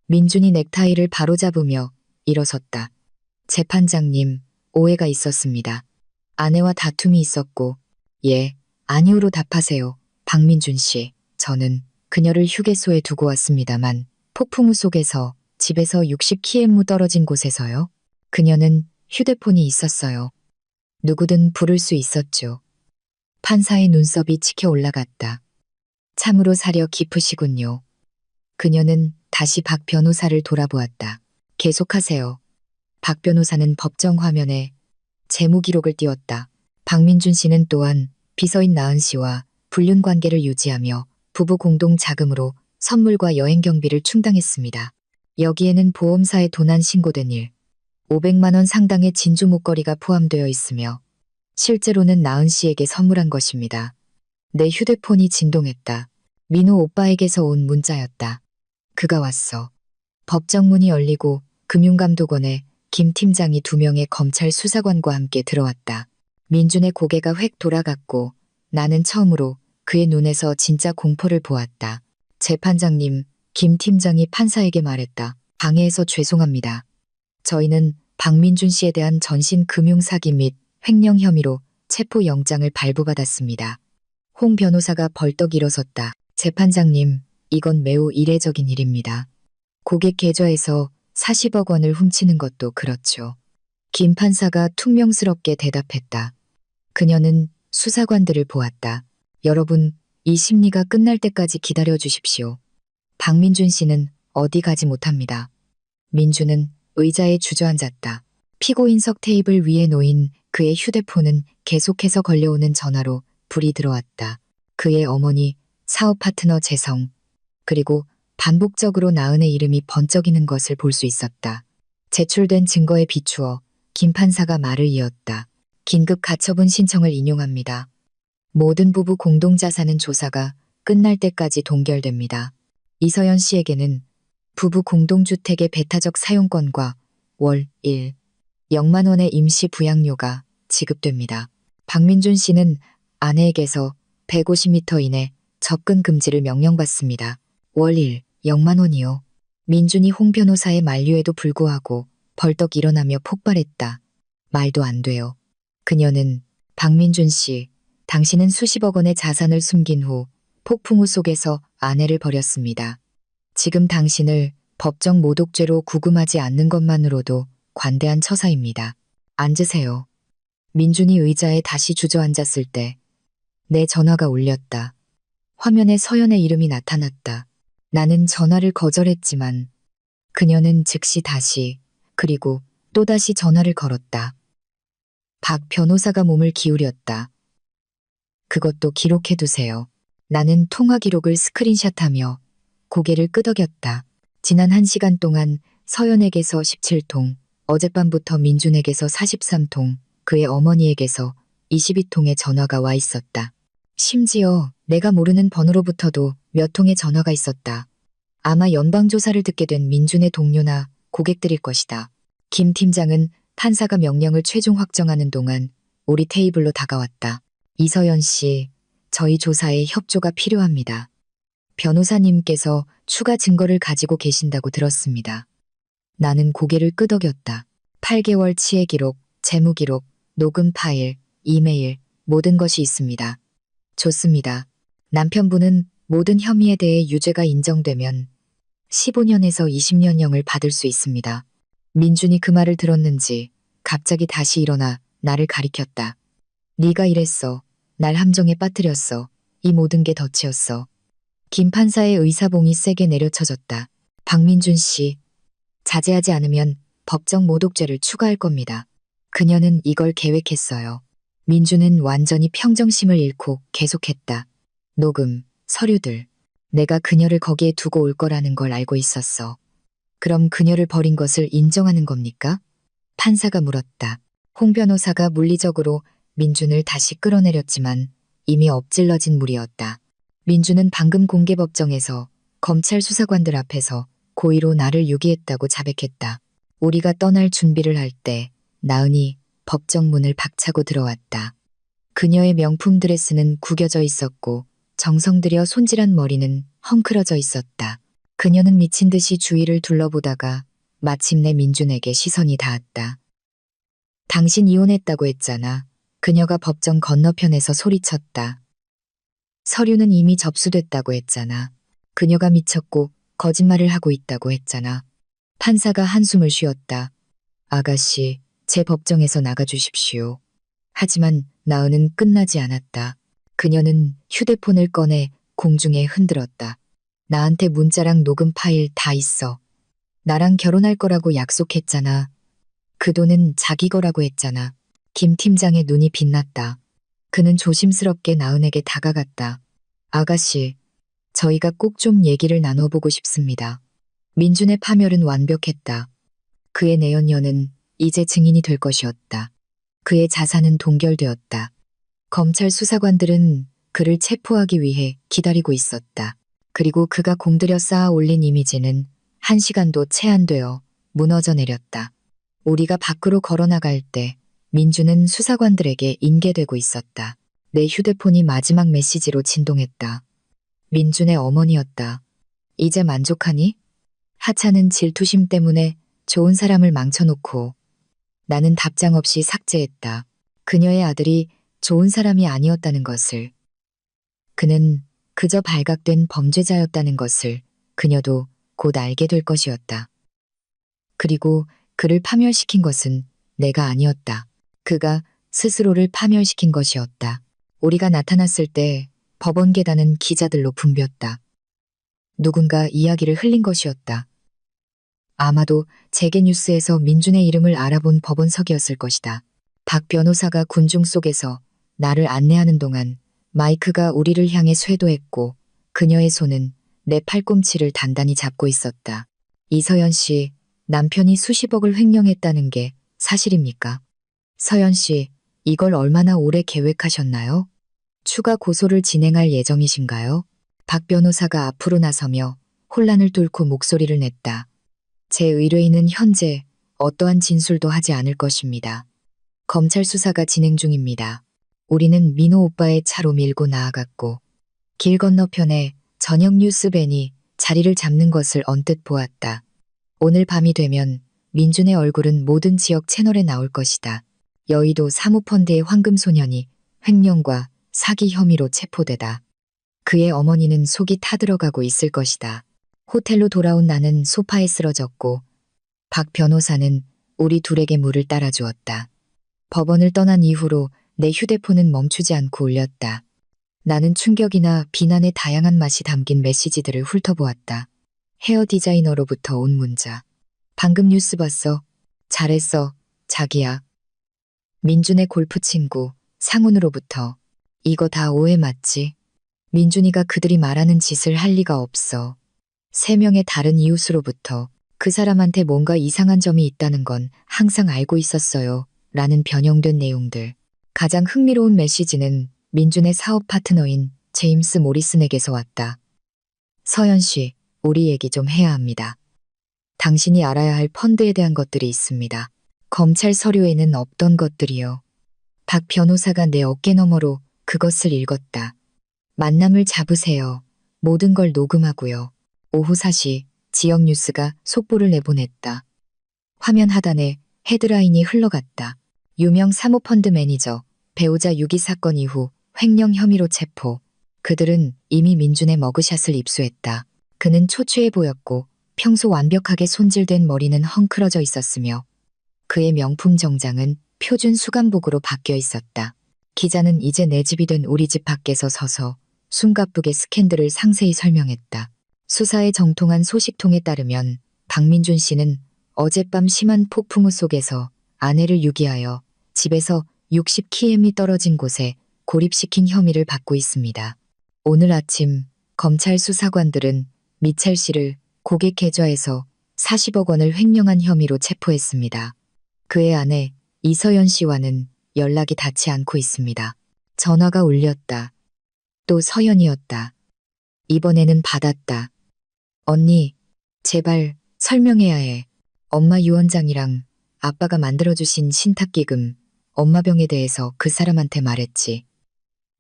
민준이 넥타이를 바로잡으며 일어섰다. 재판장님, 오해가 있었습니다. 아내와 다툼이 있었고, 예, 아니오로 답하세요. 박민준 씨, 저는 그녀를 휴게소에 두고 왔습니다만 폭풍우 속에서 집에서 60km 떨어진 곳에서요. 그녀는 휴대폰이 있었어요. 누구든 부를 수 있었죠. 판사의 눈썹이 치켜 올라갔다. 참으로 사려 깊으시군요. 그녀는 다시 박 변호사를 돌아보았다. 계속하세요. 박 변호사는 법정 화면에 재무 기록을 띄웠다. 박민준 씨는 또한 비서인 나은 씨와 불륜 관계를 유지하며 부부 공동 자금으로 선물과 여행 경비를 충당했습니다. 여기에는 보험사에 도난 신고된 일, 500만 원 상당의 진주 목걸이가 포함되어 있으며 실제로는 나은 씨에게 선물한 것입니다. 내 휴대폰이 진동했다. 민호 오빠에게서 온 문자였다. 그가 왔어. 법정 문이 열리고 금융감독원에 김 팀장이 2명의 검찰 수사관과 함께 들어왔다. 민준의 고개가 획 돌아갔고 나는 처음으로 그의 눈에서 진짜 공포를 보았다. 재판장님, 김 팀장이 판사에게 말했다. 방해해서 죄송합니다. 저희는 박민준 씨에 대한 전신 금융 사기 및 횡령 혐의로 체포영장을 발부받았습니다. 홍 변호사가 벌떡 일어섰다. 재판장님, 이건 매우 이례적인 일입니다. 고객 계좌에서 40억 원을 훔치는 것도 그렇죠. 김 판사가 퉁명스럽게 대답했다. 그녀는 수사관들을 보았다. 여러분, 이 심리가 끝날 때까지 기다려 주십시오. 박민준 씨는 어디 가지 못합니다. 민준은 의자에 주저앉았다. 피고인석 테이블 위에 놓인 그의 휴대폰은 계속해서 걸려오는 전화로 불이 들어왔다. 그의 어머니, 사업 파트너 재성, 그리고 반복적으로 나은의 이름이 번쩍이는 것을 볼 수 있었다. 제출된 증거에 비추어 김 판사가 말을 이었다. 긴급 가처분 신청을 인용합니다. 모든 부부 공동자산은 조사가 끝날 때까지 동결됩니다. 이서연 씨에게는 부부 공동주택의 배타적 사용권과 월 0만 원의 임시 부양료가 지급됩니다. 박민준 씨는 아내에게서 150m 이내 접근 금지를 명령받습니다. 월 0만 원이요. 민준이 홍 변호사의 만류에도 불구하고 벌떡 일어나며 폭발했다. 말도 안 돼요. 그녀는 박민준 씨, 당신은 수십억 원의 자산을 숨긴 후 폭풍우 속에서 아내를 버렸습니다. 지금 당신을 법정 모독죄로 구금하지 않는 것만으로도 관대한 처사입니다. 앉으세요. 민준이 의자에 다시 주저앉았을 때 내 전화가 울렸다. 화면에 서연의 이름이 나타났다. 나는 전화를 거절했지만 그녀는 즉시 다시 그리고 또다시 전화를 걸었다. 박 변호사가 몸을 기울였다. 그것도 기록해두세요. 나는 통화 기록을 스크린샷하며 고개를 끄덕였다. 지난 1시간 동안 서연에게서 17통, 어젯밤부터 민준에게서 43통, 그의 어머니에게서 22통의 전화가 와 있었다. 심지어 내가 모르는 번호로부터도 몇 통의 전화가 있었다. 아마 연방조사를 듣게 된 민준의 동료나 고객들일 것이다. 김 팀장은 판사가 명령을 최종 확정하는 동안 우리 테이블로 다가왔다. 이서연 씨, 저희 조사에 협조가 필요합니다. 변호사님께서 추가 증거를 가지고 계신다고 들었습니다. 나는 고개를 끄덕였다. 8개월 치해 기록, 재무 기록, 녹음 파일, 이메일, 모든 것이 있습니다. 좋습니다. 남편분은 모든 혐의에 대해 유죄가 인정되면 15년에서 20년형을 받을 수 있습니다. 민준이 그 말을 들었는지 갑자기 다시 일어나 나를 가리켰다. 네가 이랬어. 날 함정에 빠뜨렸어. 이 모든 게 덫이었어. 김 판사의 의사봉이 세게 내려쳐졌다. 박민준 씨, 자제하지 않으면 법정 모독죄를 추가할 겁니다. 그녀는 이걸 계획했어요. 민준은 완전히 평정심을 잃고 계속했다. 녹음, 서류들. 내가 그녀를 거기에 두고 올 거라는 걸 알고 있었어. 그럼 그녀를 버린 것을 인정하는 겁니까? 판사가 물었다. 홍 변호사가 물리적으로 민준을 다시 끌어내렸지만 이미 엎질러진 물이었다. 민준은 방금 공개법정에서 검찰 수사관들 앞에서 고의로 나를 유기했다고 자백했다. 우리가 떠날 준비를 할 때 나은이 법정 문을 박차고 들어왔다. 그녀의 명품 드레스는 구겨져 있었고 정성 들여 손질한 머리는 헝클어져 있었다. 그녀는 미친 듯이 주위를 둘러보다가 마침내 민준에게 시선이 닿았다. 당신 이혼했다고 했잖아. 그녀가 법정 건너편에서 소리쳤다. 서류는 이미 접수됐다고 했잖아. 그녀가 미쳤고 거짓말을 하고 있다고 했잖아. 판사가 한숨을 쉬었다. 아가씨, 제 법정에서 나가주십시오. 하지만 나은은 끝나지 않았다. 그녀는 휴대폰을 꺼내 공중에 흔들었다. 나한테 문자랑 녹음 파일 다 있어. 나랑 결혼할 거라고 약속했잖아. 그 돈은 자기 거라고 했잖아. 김 팀장의 눈이 빛났다. 그는 조심스럽게 나은에게 다가갔다. 아가씨, 저희가 꼭 좀 얘기를 나눠보고 싶습니다. 민준의 파멸은 완벽했다. 그의 내연녀는 이제 증인이 될 것이었다. 그의 자산은 동결되었다. 검찰 수사관들은 그를 체포하기 위해 기다리고 있었다. 그리고 그가 공들여 쌓아 올린 이미지는 1시간도 채 안 되어 무너져 내렸다. 우리가 밖으로 걸어나갈 때 민준은 수사관들에게 인계되고 있었다. 내 휴대폰이 마지막 메시지로 진동했다. 민준의 어머니였다. 이제 만족하니? 하차는 질투심 때문에 좋은 사람을 망쳐놓고 나는 답장 없이 삭제했다. 그녀의 아들이 좋은 사람이 아니었다는 것을. 그는 그저 발각된 범죄자였다는 것을 그녀도 곧 알게 될 것이었다. 그리고 그를 파멸시킨 것은 내가 아니었다. 그가 스스로를 파멸시킨 것이었다. 우리가 나타났을 때 법원 계단은 기자들로 붐볐다. 누군가 이야기를 흘린 것이었다. 아마도 재계뉴스에서 민준의 이름을 알아본 법원석이었을 것이다. 박 변호사가 군중 속에서 나를 안내하는 동안 마이크가 우리를 향해 쇄도했고 그녀의 손은 내 팔꿈치를 단단히 잡고 있었다. 이서연 씨, 남편이 수십억을 횡령했다는 게 사실입니까? 서연 씨, 이걸 얼마나 오래 계획하셨나요? 추가 고소를 진행할 예정이신가요? 박 변호사가 앞으로 나서며 혼란을 뚫고 목소리를 냈다. 제 의뢰인은 현재 어떠한 진술도 하지 않을 것입니다. 검찰 수사가 진행 중입니다. 우리는 민호 오빠의 차로 밀고 나아갔고 길 건너편에 저녁 뉴스밴이 자리를 잡는 것을 언뜻 보았다. 오늘 밤이 되면 민준의 얼굴은 모든 지역 채널에 나올 것이다. 여의도 사모펀드의 황금소년이 횡령과 사기 혐의로 체포되다. 그의 어머니는 속이 타들어가고 있을 것이다. 호텔로 돌아온 나는 소파에 쓰러졌고 박 변호사는 우리 둘에게 물을 따라주었다. 법원을 떠난 이후로 내 휴대폰은 멈추지 않고 울렸다. 나는 충격이나 비난의 다양한 맛이 담긴 메시지들을 훑어보았다. 헤어 디자이너로부터 온 문자. 방금 뉴스 봤어. 잘했어. 자기야. 민준의 골프 친구 상훈으로부터. 이거 다 오해 맞지? 민준이가 그들이 말하는 짓을 할 리가 없어. 3명의 다른 이웃으로부터 그 사람한테 뭔가 이상한 점이 있다는 건 항상 알고 있었어요. 라는 변형된 내용들. 가장 흥미로운 메시지는 민준의 사업 파트너인 제임스 모리슨에게서 왔다. 서연 씨, 우리 얘기 좀 해야 합니다. 당신이 알아야 할 펀드에 대한 것들이 있습니다. 검찰 서류에는 없던 것들이요. 박 변호사가 내 어깨 너머로 그것을 읽었다. 만남을 잡으세요. 모든 걸 녹음하고요. 오후 4시 지역 뉴스가 속보를 내보냈다. 화면 하단에 헤드라인이 흘러갔다. 유명 사모펀드 매니저, 배우자 유기 사건 이후 횡령 혐의로 체포. 그들은 이미 민준의 머그샷을 입수했다. 그는 초췌해 보였고 평소 완벽하게 손질된 머리는 헝클어져 있었으며 그의 명품 정장은 표준 수감복으로 바뀌어 있었다. 기자는 이제 내 집이 된 우리 집 밖에서 서서 숨가쁘게 스캔들을 상세히 설명했다. 수사에 정통한 소식통에 따르면 박민준 씨는 어젯밤 심한 폭풍우 속에서 아내를 유기하여 집에서 60km이 떨어진 곳에 고립시킨 혐의를 받고 있습니다. 오늘 아침 검찰 수사관들은 미찰 씨를 고객 계좌에서 40억 원을 횡령한 혐의로 체포했습니다. 그의 아내 이서연 씨와는 연락이 닿지 않고 있습니다. 전화가 울렸다. 또 서연이었다. 이번에는 받았다. 언니, 제발 설명해야 해. 엄마 유언장이랑 아빠가 만들어주신 신탁기금, 엄마병에 대해서 그 사람한테 말했지.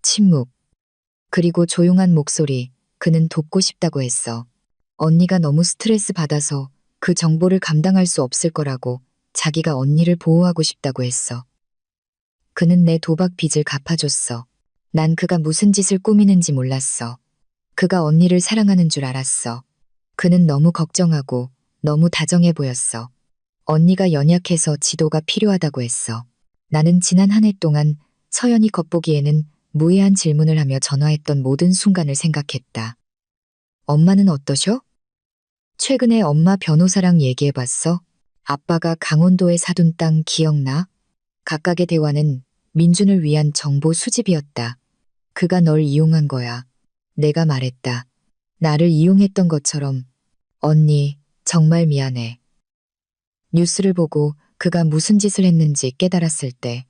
침묵. 그리고 조용한 목소리. 그는 돕고 싶다고 했어. 언니가 너무 스트레스 받아서 그 정보를 감당할 수 없을 거라고 자기가 언니를 보호하고 싶다고 했어. 그는 내 도박 빚을 갚아줬어. 난 그가 무슨 짓을 꾸미는지 몰랐어. 그가 언니를 사랑하는 줄 알았어. 그는 너무 걱정하고 너무 다정해 보였어. 언니가 연약해서 지도가 필요하다고 했어. 나는 지난 한 해 동안 서연이 겉보기에는 무해한 질문을 하며 전화했던 모든 순간을 생각했다. 엄마는 어떠셔? 최근에 엄마 변호사랑 얘기해봤어? 아빠가 강원도에 사둔 땅 기억나? 각각의 대화는 민준을 위한 정보 수집이었다. 그가 널 이용한 거야. 내가 말했다. 나를 이용했던 것처럼. 언니, 정말 미안해. 뉴스를 보고 그가 무슨 짓을 했는지 깨달았을 때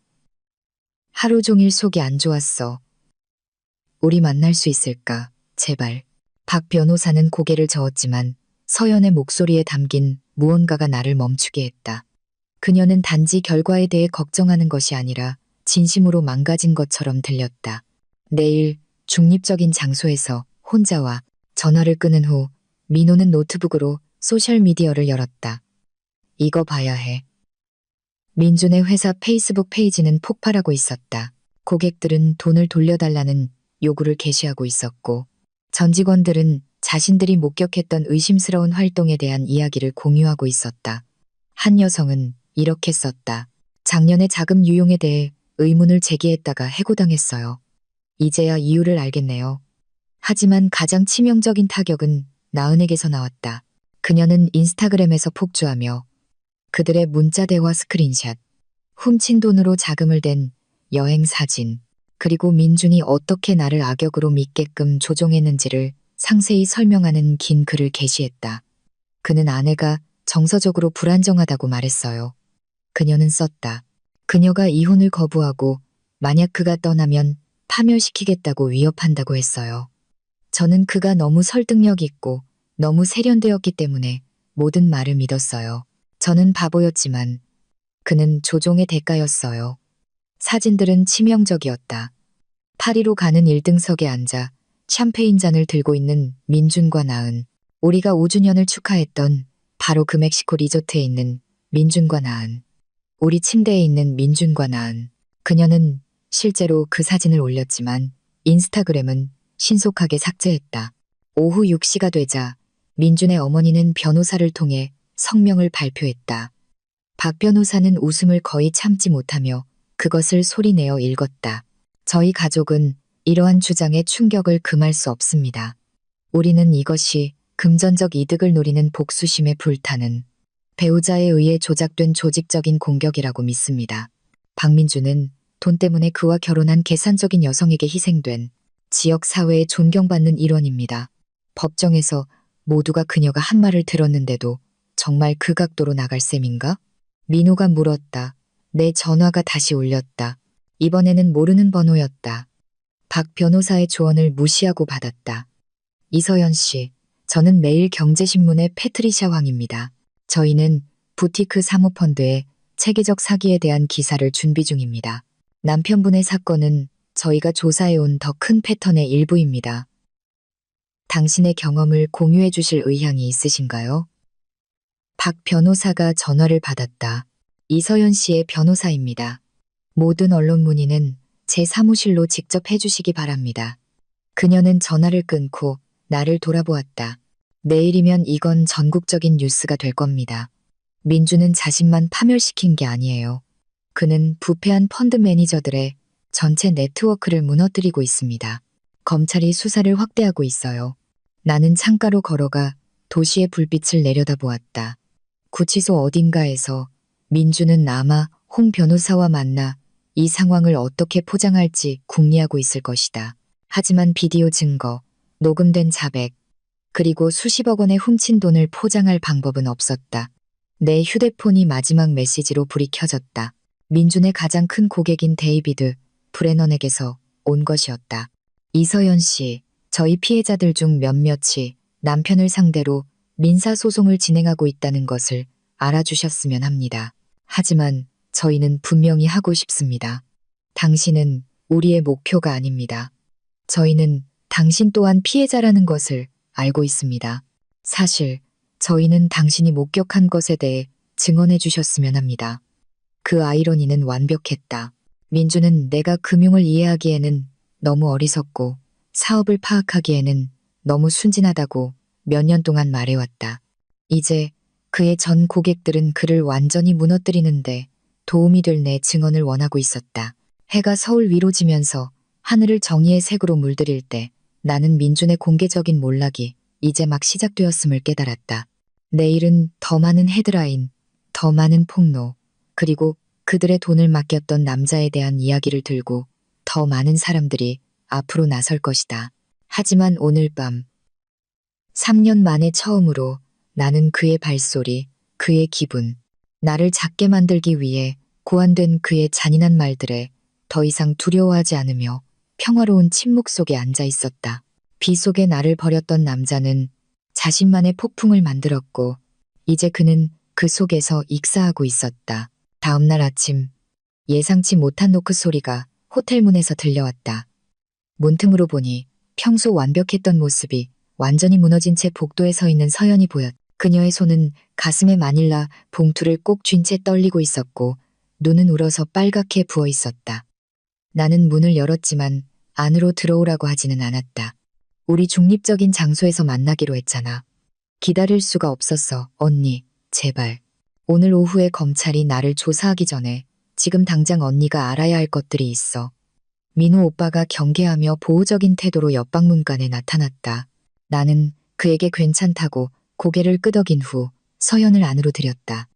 하루 종일 속이 안 좋았어. 우리 만날 수 있을까? 제발. 박 변호사는 고개를 저었지만 서연의 목소리에 담긴 무언가가 나를 멈추게 했다. 그녀는 단지 결과에 대해 걱정하는 것이 아니라 진심으로 망가진 것처럼 들렸다. 내일 중립적인 장소에서 혼자와 전화를 끊은 후 민호는 노트북으로 소셜미디어를 열었다. 이거 봐야 해. 민준의 회사 페이스북 페이지는 폭발하고 있었다. 고객들은 돈을 돌려달라는 요구를 게시하고 있었고 전 직원들은 자신들이 목격했던 의심스러운 활동에 대한 이야기를 공유하고 있었다. 한 여성은 이렇게 썼다. 작년에 자금 유용에 대해 의문을 제기했다가 해고당했어요. 이제야 이유를 알겠네요. 하지만 가장 치명적인 타격은 나은에게서 나왔다. 그녀는 인스타그램에서 폭주하며 그들의 문자 대화 스크린샷, 훔친 돈으로 자금을 댄 여행 사진, 그리고 민준이 어떻게 나를 악역으로 믿게끔 조종했는지를 상세히 설명하는 긴 글을 게시했다. 그는 아내가 정서적으로 불안정하다고 말했어요. 그녀는 썼다. 그녀가 이혼을 거부하고 만약 그가 떠나면 파멸시키겠다고 위협한다고 했어요. 저는 그가 너무 설득력 있고 너무 세련되었기 때문에 모든 말을 믿었어요. 저는 바보였지만 그는 조종의 대가였어요. 사진들은 치명적이었다. 파리로 가는 1등석에 앉아 샴페인 잔을 들고 있는 민준과 나은. 우리가 5주년을 축하했던 바로 그 멕시코 리조트에 있는 민준과 나은. 우리 침대에 있는 민준과 나은. 그녀는 실제로 그 사진을 올렸지만 인스타그램은 신속하게 삭제했다. 오후 6시가 되자 민준의 어머니는 변호사를 통해 성명을 발표했다. 박 변호사는 웃음을 거의 참지 못하며 그것을 소리내어 읽었다. 저희 가족은 이러한 주장에 충격을 금할 수 없습니다. 우리는 이것이 금전적 이득을 노리는 복수심에 불타는 배우자에 의해 조작된 조직적인 공격이라고 믿습니다. 박민주는 돈 때문에 그와 결혼한 계산적인 여성에게 희생된 지역 사회에 존경받는 일원입니다. 법정에서 모두가 그녀가 한 말을 들었는데도 정말 그 각도로 나갈 셈인가? 민호가 물었다. 내 전화가 다시 울렸다. 이번에는 모르는 번호였다. 박 변호사의 조언을 무시하고 받았다. 이서연 씨, 저는 매일 경제신문의 패트리샤 황입니다. 저희는 부티크 사모펀드의 체계적 사기에 대한 기사를 준비 중입니다. 남편분의 사건은 저희가 조사해온 더 큰 패턴의 일부입니다. 당신의 경험을 공유해 주실 의향이 있으신가요? 박 변호사가 전화를 받았다. 이서연 씨의 변호사입니다. 모든 언론 문의는 제 사무실로 직접 해주시기 바랍니다. 그녀는 전화를 끊고 나를 돌아보았다. 내일이면 이건 전국적인 뉴스가 될 겁니다. 민주는 자신만 파멸시킨 게 아니에요. 그는 부패한 펀드 매니저들의 전체 네트워크를 무너뜨리고 있습니다. 검찰이 수사를 확대하고 있어요. 나는 창가로 걸어가 도시의 불빛을 내려다보았다. 구치소 어딘가에서 민주는 아마 홍 변호사와 만나 이 상황을 어떻게 포장할지 궁리하고 있을 것이다. 하지만 비디오 증거, 녹음된 자백, 그리고 수십억 원의 훔친 돈을 포장할 방법은 없었다. 내 휴대폰이 마지막 메시지로 불이 켜졌다. 민준의 가장 큰 고객인 데이비드 브레넌에게서 온 것이었다. 이서연 씨, 저희 피해자들 중 몇몇이 남편을 상대로 민사소송을 진행하고 있다는 것을 알아주셨으면 합니다. 하지만 저희는 분명히 하고 싶습니다. 당신은 우리의 목표가 아닙니다. 저희는 당신 또한 피해자라는 것을 알고 있습니다. 사실 저희는 당신이 목격한 것에 대해 증언해 주셨으면 합니다. 그 아이러니는 완벽했다. 민주는 내가 금융을 이해하기에는 너무 어리석고 사업을 파악하기에는 너무 순진하다고 몇 년 동안 말해왔다. 이제 그의 전 고객들은 그를 완전히 무너뜨리는데 도움이 될 내 증언을 원하고 있었다. 해가 서울 위로 지면서 하늘을 정의의 색으로 물들일 때 나는 민준의 공개적인 몰락이 이제 막 시작되었음을 깨달았다. 내일은 더 많은 헤드라인, 더 많은 폭로, 그리고 그들의 돈을 맡겼던 남자에 대한 이야기를 들고 더 많은 사람들이 앞으로 나설 것이다. 하지만 오늘 밤 3년 만에 처음으로 나는 그의 발소리, 그의 기분, 나를 작게 만들기 위해 고안된 그의 잔인한 말들에 더 이상 두려워하지 않으며 평화로운 침묵 속에 앉아 있었다. 비 속에 나를 버렸던 남자는 자신만의 폭풍을 만들었고 이제 그는 그 속에서 익사하고 있었다. 다음 날 아침 예상치 못한 노크 소리가 호텔 문에서 들려왔다. 문틈으로 보니 평소 완벽했던 모습이 완전히 무너진 채 복도에 서 있는 서연이 보였다. 그녀의 손은 가슴에 마닐라 봉투를 꼭 쥔 채 떨리고 있었고 눈은 울어서 빨갛게 부어 있었다. 나는 문을 열었지만 안으로 들어오라고 하지는 않았다. 우리 중립적인 장소에서 만나기로 했잖아. 기다릴 수가 없었어, 언니. 제발. 오늘 오후에 검찰이 나를 조사하기 전에 지금 당장 언니가 알아야 할 것들이 있어. 민호 오빠가 경계하며 보호적인 태도로 옆방문간에 나타났다. 나는 그에게 괜찮다고 고개를 끄덕인 후 서연을 안으로 들였다.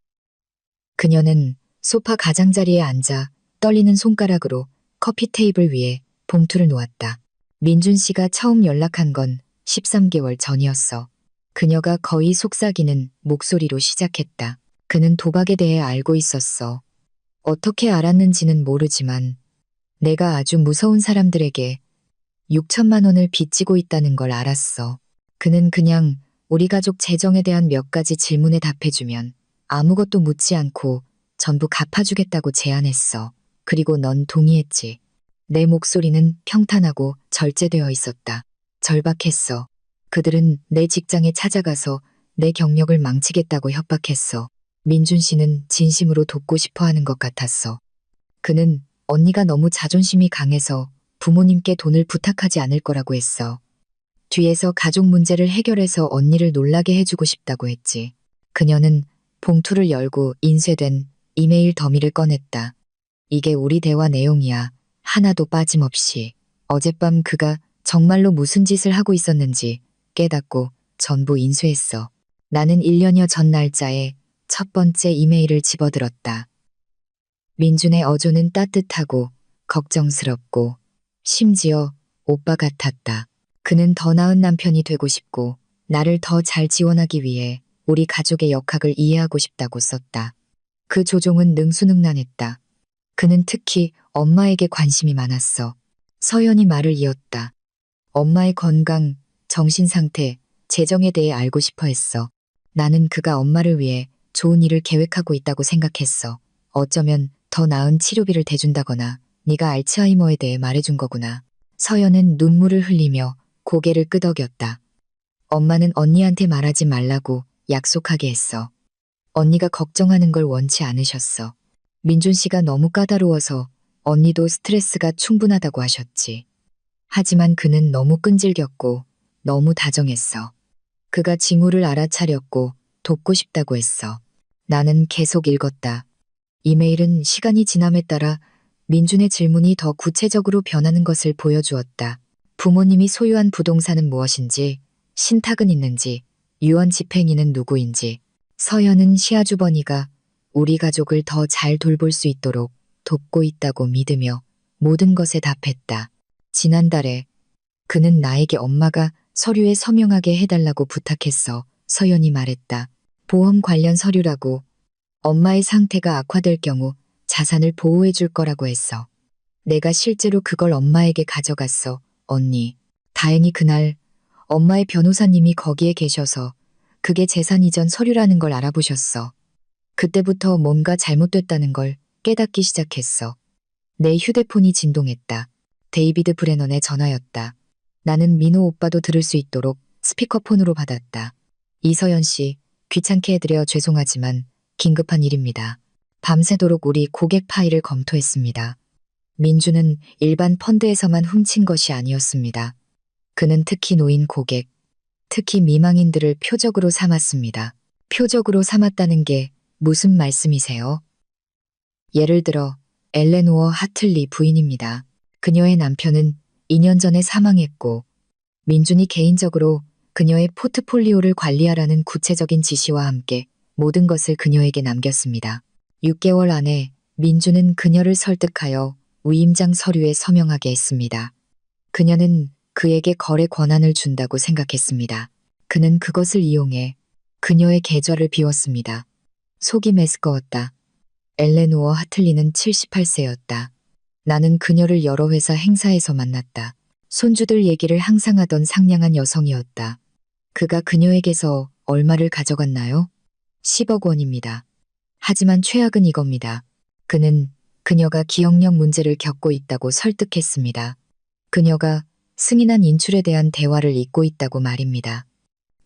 그녀는 소파 가장자리에 앉아 떨리는 손가락으로 커피 테이블 위에 봉투를 놓았다. 민준 씨가 처음 연락한 건 13개월 전이었어. 그녀가 거의 속삭이는 목소리로 시작했다. 그는 도박에 대해 알고 있었어. 어떻게 알았는지는 모르지만 내가 아주 무서운 사람들에게 6천만 원을 빚지고 있다는 걸 알았어. 그는 그냥 우리 가족 재정에 대한 몇 가지 질문에 답해주면 아무것도 묻지 않고 전부 갚아주겠다고 제안했어. 그리고 넌 동의했지. 내 목소리는 평탄하고 절제되어 있었다. 절박했어. 그들은 내 직장에 찾아가서 내 경력을 망치겠다고 협박했어. 민준 씨는 진심으로 돕고 싶어 하는 것 같았어. 그는 언니가 너무 자존심이 강해서 부모님께 돈을 부탁하지 않을 거라고 했어. 뒤에서 가족 문제를 해결해서 언니를 놀라게 해주고 싶다고 했지. 그녀는 봉투를 열고 인쇄된 이메일 더미를 꺼냈다. 이게 우리 대화 내용이야. 하나도 빠짐없이. 어젯밤 그가 정말로 무슨 짓을 하고 있었는지 깨닫고 전부 인쇄했어. 나는 1년여 전 날짜에 첫 번째 이메일을 집어들었다. 민준의 어조는 따뜻하고 걱정스럽고 심지어 오빠 같았다. 그는 더 나은 남편이 되고 싶고 나를 더 잘 지원하기 위해 우리 가족의 역학을 이해하고 싶다고 썼다. 그 조종은 능수능란했다. 그는 특히 엄마에게 관심이 많았어. 서연이 말을 이었다. 엄마의 건강, 정신 상태, 재정에 대해 알고 싶어 했어. 나는 그가 엄마를 위해 좋은 일을 계획하고 있다고 생각했어. 어쩌면 더 나은 치료비를 대준다거나 네가 알츠하이머에 대해 말해준 거구나. 서연은 눈물을 흘리며 고개를 끄덕였다. 엄마는 언니한테 말하지 말라고 약속하게 했어. 언니가 걱정하는 걸 원치 않으셨어. 민준 씨가 너무 까다로워서 언니도 스트레스가 충분하다고 하셨지. 하지만 그는 너무 끈질겼고 너무 다정했어. 그가 징후를 알아차렸고 돕고 싶다고 했어. 나는 계속 읽었다. 이메일은 시간이 지남에 따라 민준의 질문이 더 구체적으로 변하는 것을 보여주었다. 부모님이 소유한 부동산은 무엇인지, 신탁은 있는지, 유언 집행인은 누구인지, 서연은 시아주버니가 우리 가족을 더 잘 돌볼 수 있도록 돕고 있다고 믿으며 모든 것에 답했다. 지난달에 그는 나에게 엄마가 서류에 서명하게 해달라고 부탁했어. 서연이 말했다. 보험 관련 서류라고. 엄마의 상태가 악화될 경우 자산을 보호해 줄 거라고 했어. 내가 실제로 그걸 엄마에게 가져갔어. 언니. 다행히 그날 엄마의 변호사님이 거기에 계셔서 그게 재산 이전 서류라는 걸 알아보셨어. 그때부터 뭔가 잘못됐다는 걸 깨닫기 시작했어. 내 휴대폰이 진동했다. 데이비드 브레넌의 전화였다. 나는 민호 오빠도 들을 수 있도록 스피커폰으로 받았다. 이서연 씨, 귀찮게 해드려 죄송하지만 긴급한 일입니다. 밤새도록 우리 고객 파일을 검토했습니다. 민주는 일반 펀드에서만 훔친 것이 아니었습니다. 그는 특히 노인 고객, 특히 미망인들을 표적으로 삼았습니다. 표적으로 삼았다는 게 무슨 말씀이세요? 예를 들어 엘레노어 하틀리 부인입니다. 그녀의 남편은 2년 전에 사망했고 민준이 개인적으로 그녀의 포트폴리오를 관리하라는 구체적인 지시와 함께 모든 것을 그녀에게 남겼습니다. 6개월 안에 민준은 그녀를 설득하여 위임장 서류에 서명하게 했습니다. 그녀는 그에게 거래 권한을 준다고 생각했습니다. 그는 그것을 이용해 그녀의 계좌를 비웠습니다. 속이 메스꺼웠다. 엘레노어 하틀리는 78세였다. 나는 그녀를 여러 회사 행사에서 만났다. 손주들 얘기를 항상 하던 상냥한 여성이었다. 그가 그녀에게서 얼마를 가져갔나요? 10억 원입니다. 하지만 최악은 이겁니다. 그는 그녀가 기억력 문제를 겪고 있다고 설득했습니다. 그녀가 승인한 인출에 대한 대화를 잊고 있다고 말입니다.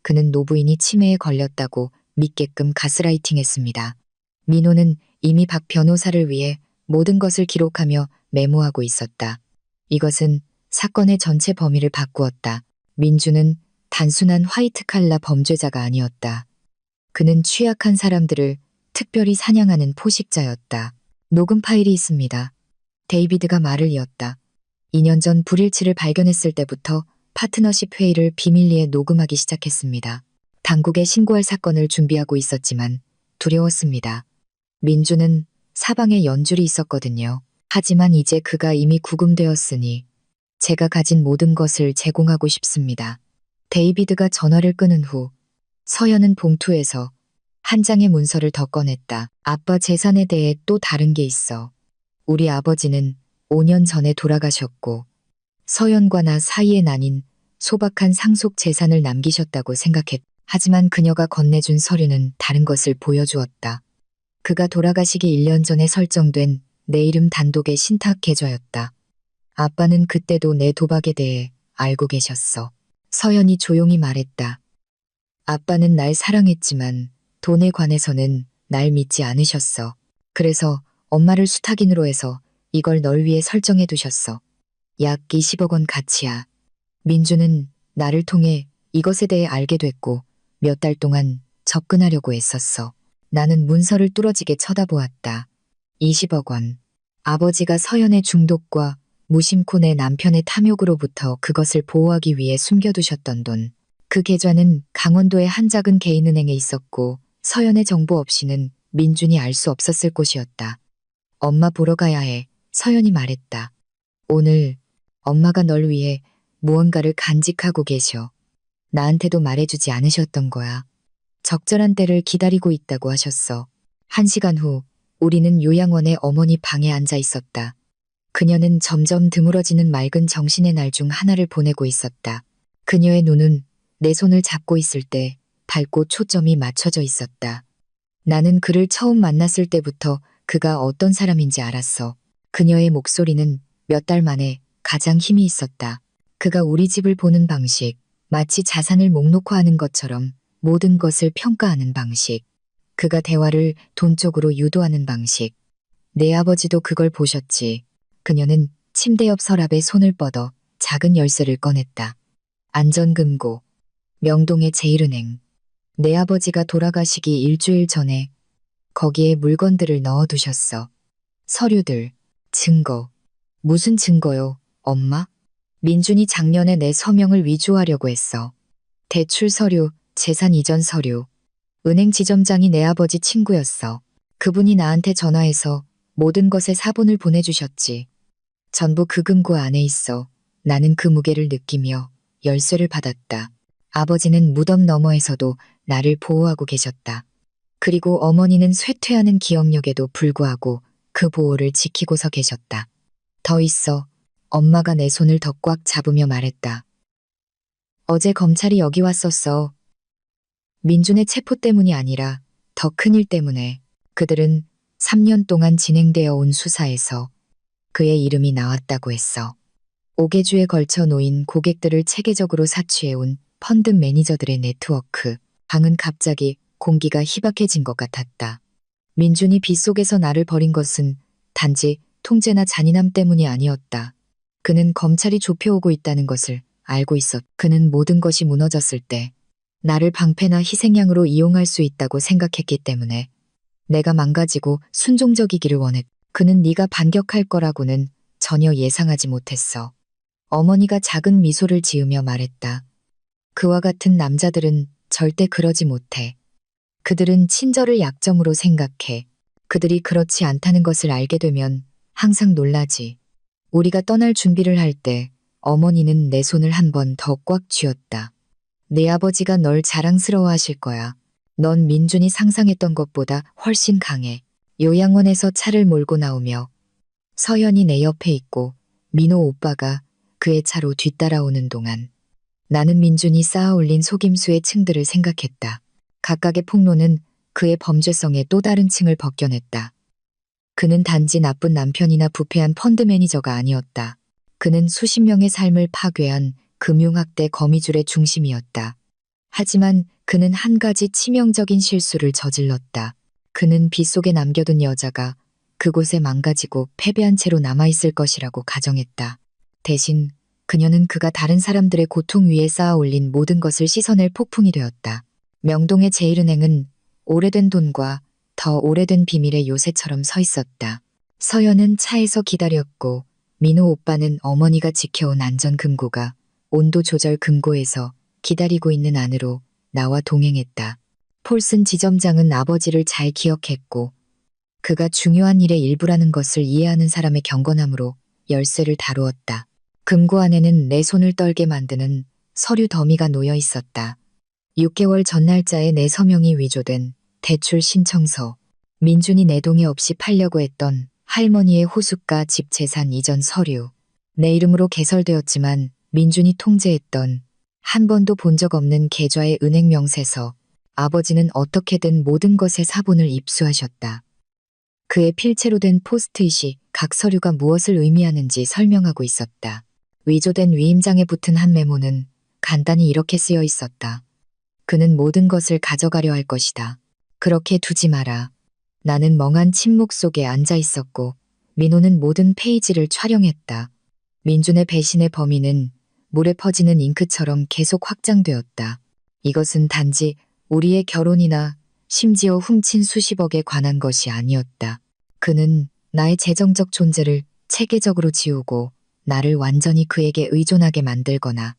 그는 노부인이 치매에 걸렸다고 믿게끔 가스라이팅했습니다. 민호는 이미 박 변호사를 위해 모든 것을 기록하며 메모하고 있었다. 이것은 사건의 전체 범위를 바꾸었다. 민주는 단순한 화이트 칼라 범죄자가 아니었다. 그는 취약한 사람들을 특별히 사냥하는 포식자였다. 녹음 파일이 있습니다. 데이비드가 말을 이었다. 2년 전 불일치를 발견했을 때부터 파트너십 회의를 비밀리에 녹음하기 시작했습니다. 당국에 신고할 사건을 준비하고 있었지만 두려웠습니다. 민주는 사방에 연줄이 있었거든요. 하지만 이제 그가 이미 구금되었으니 제가 가진 모든 것을 제공하고 싶습니다. 데이비드가 전화를 끊은 후 서연은 봉투에서 한 장의 문서를 더 꺼냈다. 아빠 재산에 대해 또 다른 게 있어. 우리 아버지는 5년 전에 돌아가셨고 서연과 나 사이에 나뉜 소박한 상속 재산을 남기셨다고 생각했. 하지만 그녀가 건네준 서류는 다른 것을 보여주었다. 그가 돌아가시기 1년 전에 설정된 내 이름 단독의 신탁 계좌였다. 아빠는 그때도 내 도박에 대해 알고 계셨어. 서연이 조용히 말했다. 아빠는 날 사랑했지만 돈에 관해서는 날 믿지 않으셨어. 그래서 엄마를 수탁인으로 해서 이걸 널 위해 설정해 두셨어. 약 20억 원 가치야. 민주는 나를 통해 이것에 대해 알게 됐고 몇 달 동안 접근하려고 애썼어. 나는 문서를 뚫어지게 쳐다보았다. 20억 원. 아버지가 서연의 중독과 무심코 내 남편의 탐욕으로부터 그것을 보호하기 위해 숨겨두셨던 돈. 그 계좌는 강원도의 한 작은 개인은행에 있었고 서연의 정보 없이는 민준이 알 수 없었을 곳이었다. 엄마 보러 가야 해. 서연이 말했다. 오늘 엄마가 널 위해 무언가를 간직하고 계셔. 나한테도 말해주지 않으셨던 거야. 적절한 때를 기다리고 있다고 하셨어. 1시간 후 우리는 요양원의 어머니 방에 앉아 있었다. 그녀는 점점 드물어지는 맑은 정신의 날 중 하나를 보내고 있었다. 그녀의 눈은 내 손을 잡고 있을 때 밝고 초점이 맞춰져 있었다. 나는 그를 처음 만났을 때부터 그가 어떤 사람인지 알았어. 그녀의 목소리는 몇 달 만에 가장 힘이 있었다. 그가 우리 집을 보는 방식, 마치 자산을 목록화하는 것처럼 모든 것을 평가하는 방식. 그가 대화를 돈 쪽으로 유도하는 방식. 내 아버지도 그걸 보셨지. 그녀는 침대 옆 서랍에 손을 뻗어 작은 열쇠를 꺼냈다. 안전금고. 명동의 제1은행. 내 아버지가 돌아가시기 일주일 전에 거기에 물건들을 넣어두셨어. 서류들, 증거. 무슨 증거요, 엄마? 민준이 작년에 내 서명을 위조하려고 했어. 대출 서류, 재산 이전 서류. 은행 지점장이 내 아버지 친구였어. 그분이 나한테 전화해서 모든 것의 사본을 보내주셨지. 전부 그 금고 안에 있어. 나는 그 무게를 느끼며 열쇠를 받았다. 아버지는 무덤 너머에서도 나를 보호하고 계셨다. 그리고 어머니는 쇠퇴하는 기억력에도 불구하고 그 보호를 지키고서 계셨다. 더 있어. 엄마가 내 손을 더 꽉 잡으며 말했다. 어제 검찰이 여기 왔었어. 민준의 체포 때문이 아니라 더 큰 일 때문에. 그들은 3년 동안 진행되어 온 수사에서 그의 이름이 나왔다고 했어. 5개주에 걸쳐 놓인 고객들을 체계적으로 사취해온 펀드 매니저들의 네트워크. 방은 갑자기 공기가 희박해진 것 같았다. 민준이 빗속에서 나를 버린 것은 단지 통제나 잔인함 때문이 아니었다. 그는 검찰이 좁혀오고 있다는 것을 알고 있었. 그는 모든 것이 무너졌을 때 나를 방패나 희생양으로 이용할 수 있다고 생각했기 때문에 내가 망가지고 순종적이기를 원했. 그는 네가 반격할 거라고는 전혀 예상하지 못했어. 어머니가 작은 미소를 지으며 말했다. 그와 같은 남자들은 절대 그러지 못해. 그들은 친절을 약점으로 생각해. 그들이 그렇지 않다는 것을 알게 되면 항상 놀라지. 우리가 떠날 준비를 할 때 어머니는 내 손을 한 번 더 꽉 쥐었다. 네 아버지가 널 자랑스러워하실 거야. 넌 민준이 상상했던 것보다 훨씬 강해. 요양원에서 차를 몰고 나오며 서연이 내 옆에 있고 민호 오빠가 그의 차로 뒤따라오는 동안 나는 민준이 쌓아 올린 속임수의 층들을 생각했다. 각각의 폭로는 그의 범죄성의 또 다른 층을 벗겨냈다. 그는 단지 나쁜 남편이나 부패한 펀드 매니저가 아니었다. 그는 수십 명의 삶을 파괴한 금융학대 거미줄의 중심이었다. 하지만 그는 한 가지 치명적인 실수를 저질렀다. 그는 빗속에 남겨둔 여자가 그곳에 망가지고 패배한 채로 남아있을 것이라고 가정했다. 대신 그녀는 그가 다른 사람들의 고통 위에 쌓아 올린 모든 것을 씻어낼 폭풍이 되었다. 명동의 제1은행은 오래된 돈과 더 오래된 비밀의 요새처럼 서 있었다. 서연은 차에서 기다렸고 민호 오빠는 어머니가 지켜온 안전금고가 온도 조절 금고에서 기다리고 있는 안으로 나와 동행했다. 폴슨 지점장은 아버지를 잘 기억했고 그가 중요한 일의 일부라는 것을 이해하는 사람의 경건함으로 열쇠를 다루었다. 금고 안에는 내 손을 떨게 만드는 서류 더미가 놓여 있었다. 6개월 전 날짜에 내 서명이 위조된 대출 신청서. 민준이 내 동의 없이 팔려고 했던 할머니의 호숫가 집 재산 이전 서류. 내 이름으로 개설되었지만 민준이 통제했던 한 번도 본 적 없는 계좌의 은행 명세서. 아버지는 어떻게든 모든 것의 사본을 입수하셨다. 그의 필체로 된 포스트잇이 각 서류가 무엇을 의미하는지 설명하고 있었다. 위조된 위임장에 붙은 한 메모는 간단히 이렇게 쓰여 있었다. 그는 모든 것을 가져가려 할 것이다. 그렇게 두지 마라. 나는 멍한 침묵 속에 앉아 있었고 민호는 모든 페이지를 촬영했다. 민준의 배신의 범위는 물에 퍼지는 잉크처럼 계속 확장되었다. 이것은 단지 우리의 결혼이나 심지어 훔친 수십억에 관한 것이 아니었다. 그는 나의 재정적 존재를 체계적으로 지우고 나를 완전히 그에게 의존하게 만들거나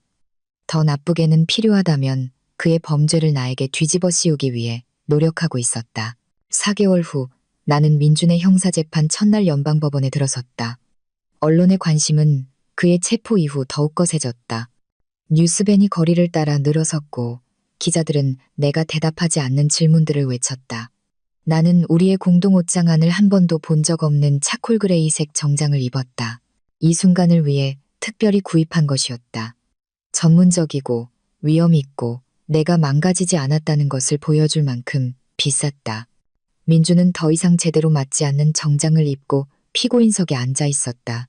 더 나쁘게는 필요하다면 그의 범죄를 나에게 뒤집어 씌우기 위해 노력하고 있었다. 4개월 후 나는 민준의 형사재판 첫날 연방법원에 들어섰다. 언론의 관심은 그의 체포 이후 더욱 거세졌다. 뉴스밴이 거리를 따라 늘어섰고 기자들은 내가 대답하지 않는 질문들을 외쳤다. 나는 우리의 공동 옷장 안을 한 번도 본 적 없는 차콜 그레이색 정장을 입었다. 이 순간을 위해 특별히 구입한 것이었다. 전문적이고 위험 있고 내가 망가지지 않았다는 것을 보여줄 만큼 비쌌다. 민주는 더 이상 제대로 맞지 않는 정장을 입고 피고인석에 앉아 있었다.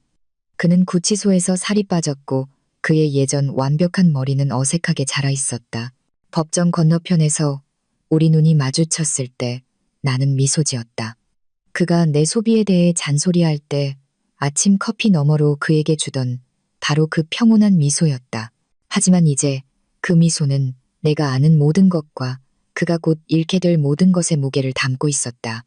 그는 구치소에서 살이 빠졌고 그의 예전 완벽한 머리는 어색하게 자라 있었다. 법정 건너편에서 우리 눈이 마주쳤을 때 나는 미소 지었다. 그가 내 소비에 대해 잔소리할 때 아침 커피 너머로 그에게 주던 바로 그 평온한 미소였다. 하지만 이제 그 미소는 내가 아는 모든 것과 그가 곧 잃게 될 모든 것의 무게를 담고 있었다.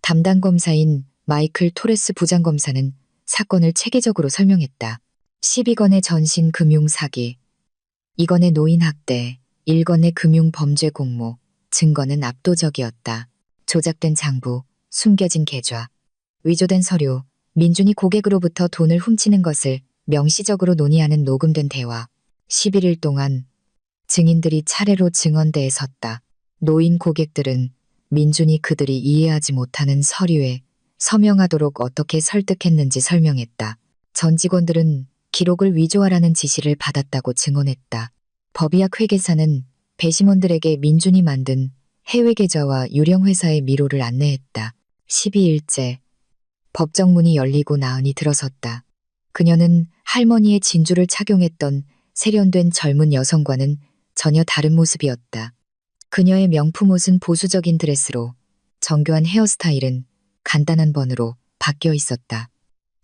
담당 검사인 마이클 토레스 부장검사는 사건을 체계적으로 설명했다. 12건의 전신 금융 사기, 2건의 노인 학대, 1건의 금융 범죄 공모, 증거는 압도적이었다. 조작된 장부, 숨겨진 계좌, 위조된 서류, 민준이 고객으로부터 돈을 훔치는 것을 명시적으로 논의하는 녹음된 대화. 11일 동안 증인들이 차례로 증언대에 섰다. 노인 고객들은 민준이 그들이 이해하지 못하는 서류에 서명하도록 어떻게 설득했는지 설명했다. 전 직원들은 기록을 위조하라는 지시를 받았다고 증언했다. 법의학 회계사는 배심원들에게 민준이 만든 해외 계좌와 유령 회사의 미로를 안내했다. 12일째 법정문이 열리고 나은이 들어섰다. 그녀는 할머니의 진주를 착용했던 세련된 젊은 여성과는 전혀 다른 모습이었다. 그녀의 명품 옷은 보수적인 드레스로 정교한 헤어스타일은 간단한 번으로 바뀌어 있었다.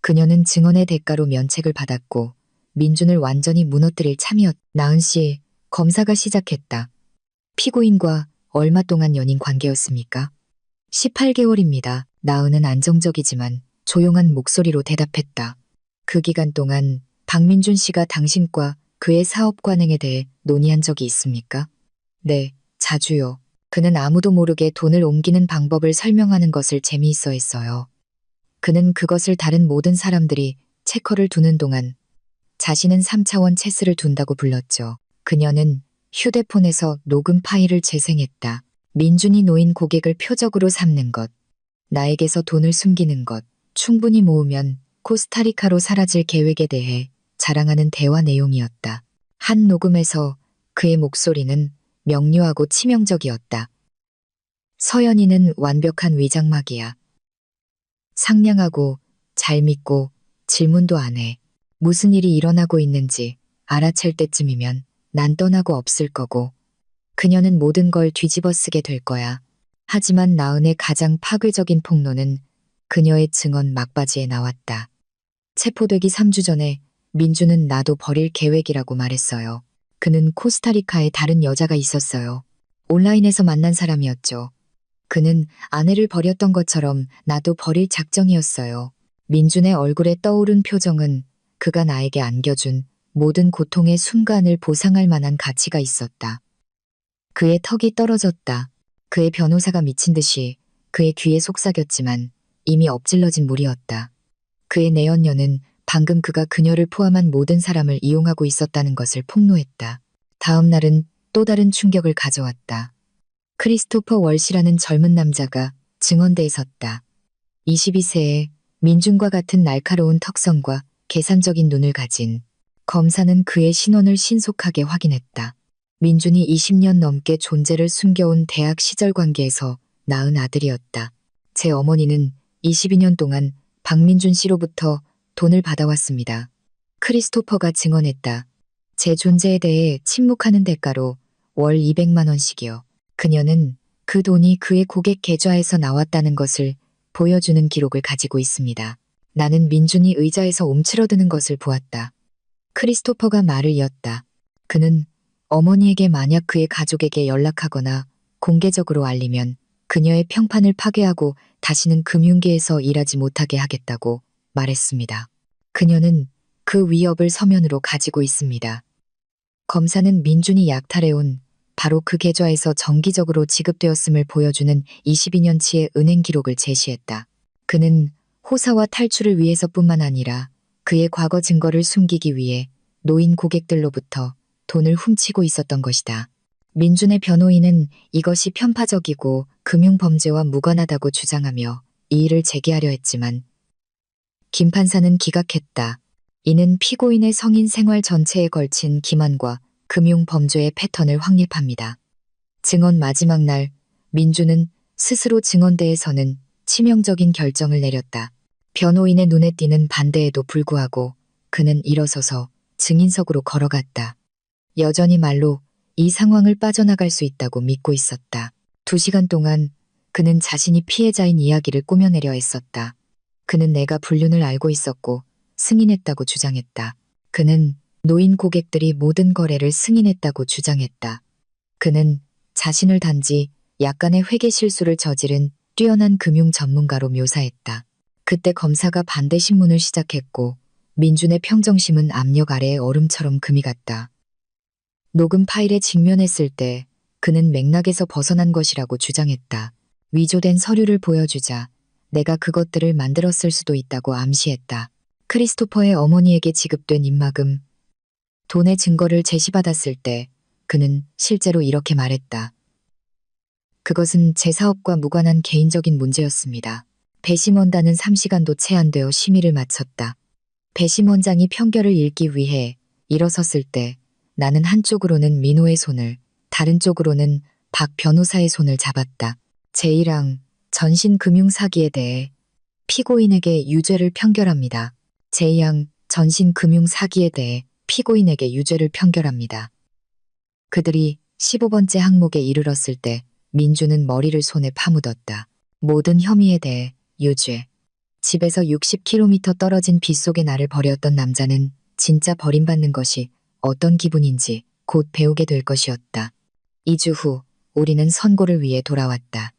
그녀는 증언의 대가로 면책을 받았고 민준을 완전히 무너뜨릴 참이었다. 나은 씨, 검사가 시작했다. 피고인과 얼마 동안 연인 관계였습니까? 18개월입니다. 나은은 안정적이지만 조용한 목소리로 대답했다. 그 기간 동안 박민준 씨가 당신과 그의 사업 관행에 대해 논의한 적이 있습니까? 네, 자주요. 그는 아무도 모르게 돈을 옮기는 방법을 설명하는 것을 재미있어 했어요. 그는 그것을 다른 모든 사람들이 체커를 두는 동안 자신은 3차원 체스를 둔다고 불렀죠. 그녀는 휴대폰에서 녹음 파일을 재생했다. 민준이 노인 고객을 표적으로 삼는 것, 나에게서 돈을 숨기는 것, 충분히 모으면 코스타리카로 사라질 계획에 대해 자랑하는 대화 내용이었다. 한 녹음에서 그의 목소리는 명료하고 치명적이었다. 서연이는 완벽한 위장막이야. 상냥하고 잘 믿고 질문도 안 해. 무슨 일이 일어나고 있는지 알아챌 때쯤이면 난 떠나고 없을 거고 그녀는 모든 걸 뒤집어 쓰게 될 거야. 하지만 나은의 가장 파괴적인 폭로는 그녀의 증언 막바지에 나왔다. 체포되기 3주 전에 민주는 나도 버릴 계획이라고 말했어요. 그는 코스타리카에 다른 여자가 있었어요. 온라인에서 만난 사람이었죠. 그는 아내를 버렸던 것처럼 나도 버릴 작정이었어요. 민준의 얼굴에 떠오른 표정은 그가 나에게 안겨준 모든 고통의 순간을 보상할 만한 가치가 있었다. 그의 턱이 떨어졌다. 그의 변호사가 미친 듯이 그의 귀에 속삭였지만 이미 엎질러진 물이었다. 그의 내연녀는 방금 그가 그녀를 포함한 모든 사람을 이용하고 있었다는 것을 폭로했다. 다음 날은 또 다른 충격을 가져왔다. 크리스토퍼 월시라는 젊은 남자가 증언대에 섰다. 22세에 민준과 같은 날카로운 턱선과 계산적인 눈을 가진 검사는 그의 신원을 신속하게 확인했다. 민준이 20년 넘게 존재를 숨겨온 대학 시절 관계에서 낳은 아들이었다. 제 어머니는 22년 동안 박민준 씨로부터 돈을 받아왔습니다. 크리스토퍼가 증언했다. 제 존재에 대해 침묵하는 대가로 월 200만 원씩이요. 그녀는 그 돈이 그의 고객 계좌에서 나왔다는 것을 보여주는 기록을 가지고 있습니다. 나는 민준이 의자에서 움츠러드는 것을 보았다. 크리스토퍼가 말을 이었다. 그는 어머니에게 만약 그의 가족에게 연락하거나 공개적으로 알리면 그녀의 평판을 파괴하고 다시는 금융계에서 일하지 못하게 하겠다고 말했습니다. 그녀는 그 위협을 서면으로 가지고 있습니다. 검사는 민준이 약탈해온 바로 그 계좌에서 정기적으로 지급되었음을 보여주는 22년치의 은행 기록을 제시했다. 그는 호사와 탈출을 위해서뿐만 아니라 그의 과거 증거를 숨기기 위해 노인 고객들로부터 돈을 훔치고 있었던 것이다. 민준의 변호인은 이것이 편파적이고 금융범죄와 무관하다고 주장하며 이의를 제기하려 했지만 김 판사는 기각했다. 이는 피고인의 성인 생활 전체에 걸친 기만과 금융범죄의 패턴을 확립합니다. 증언 마지막 날 민준은 스스로 증언대에서는 치명적인 결정을 내렸다. 변호인의 눈에 띄는 반대에도 불구하고 그는 일어서서 증인석으로 걸어갔다. 여전히 말로 이 상황을 빠져나갈 수 있다고 믿고 있었다. 2시간 동안 그는 자신이 피해자인 이야기를 꾸며내려 했었다. 그는 내가 불륜을 알고 있었고 승인했다고 주장했다. 그는 노인 고객들이 모든 거래를 승인했다고 주장했다. 그는 자신을 단지 약간의 회계 실수를 저지른 뛰어난 금융 전문가로 묘사했다. 그때 검사가 반대 신문을 시작했고 민준의 평정심은 압력 아래의 얼음처럼 금이 갔다. 녹음 파일에 직면했을 때 그는 맥락에서 벗어난 것이라고 주장했다. 위조된 서류를 보여주자 내가 그것들을 만들었을 수도 있다고 암시했다. 크리스토퍼의 어머니에게 지급된 입막음, 돈의 증거를 제시받았을 때 그는 실제로 이렇게 말했다. 그것은 제 사업과 무관한 개인적인 문제였습니다. 배심원단은 3시간도 채 안 되어 심의를 마쳤다. 배심원장이 평결을 읽기 위해 일어섰을 때 나는 한쪽으로는 민호의 손을, 다른 쪽으로는 박 변호사의 손을 잡았다. 제1항 전신금융사기에 대해 피고인에게 유죄를 판결합니다. 제2항 전신금융사기에 대해 피고인에게 유죄를 판결합니다. 그들이 15번째 항목에 이르렀을 때 민준은 머리를 손에 파묻었다. 모든 혐의에 대해 유죄. 집에서 60km 떨어진 빗속에 나를 버렸던 남자는 진짜 버림받는 것이 어떤 기분인지 곧 배우게 될 것이었다. 2주 후 우리는 선고를 위해 돌아왔다.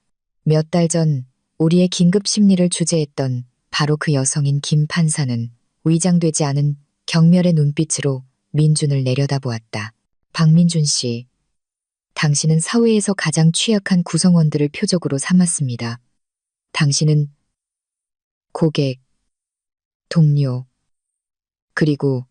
몇 달 전 우리의 긴급 심리를 주재했던 바로 그 여성인 김 판사는 위장되지 않은 경멸의 눈빛으로 민준을 내려다보았다. 박민준 씨, 당신은 사회에서 가장 취약한 구성원들을 표적으로 삼았습니다. 당신은 고객, 동료, 그리고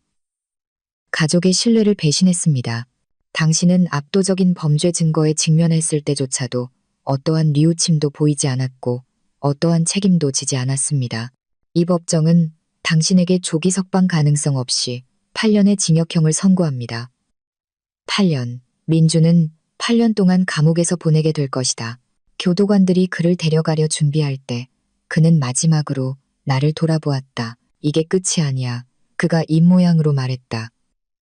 가족의 신뢰를 배신했습니다. 당신은 압도적인 범죄 증거에 직면했을 때조차도 어떠한 뉘우침도 보이지 않았고 어떠한 책임도 지지 않았습니다. 이 법정은 당신에게 조기 석방 가능성 없이 8년의 징역형을 선고합니다. 8년. 민준은 8년 동안 감옥에서 보내게 될 것이다. 교도관들이 그를 데려가려 준비할 때 그는 마지막으로 나를 돌아보았다. 이게 끝이 아니야. 그가 입모양으로 말했다.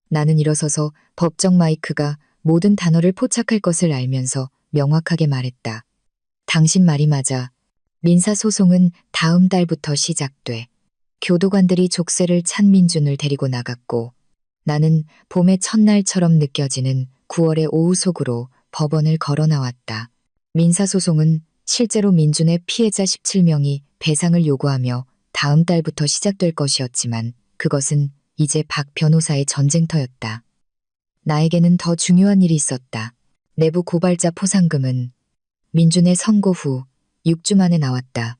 나는 일어서서 법정 마이크가 모든 단어를 포착할 것을 알면서 명확하게 말했다. 당신 말이 맞아. 민사소송은 다음 달부터 시작돼. 교도관들이 족쇄를 찬 민준을 데리고 나갔고 나는 봄의 첫날처럼 느껴지는 9월의 오후 속으로 법원을 걸어 나왔다. 민사소송은 실제로 민준의 피해자 17명이 배상을 요구하며 다음 달부터 시작될 것이었지만 그것은 이제 박 변호사의 전쟁터였다. 나에게는 더 중요한 일이 있었다. 내부 고발자 포상금은 민준의 선고 후 6주 만에 나왔다.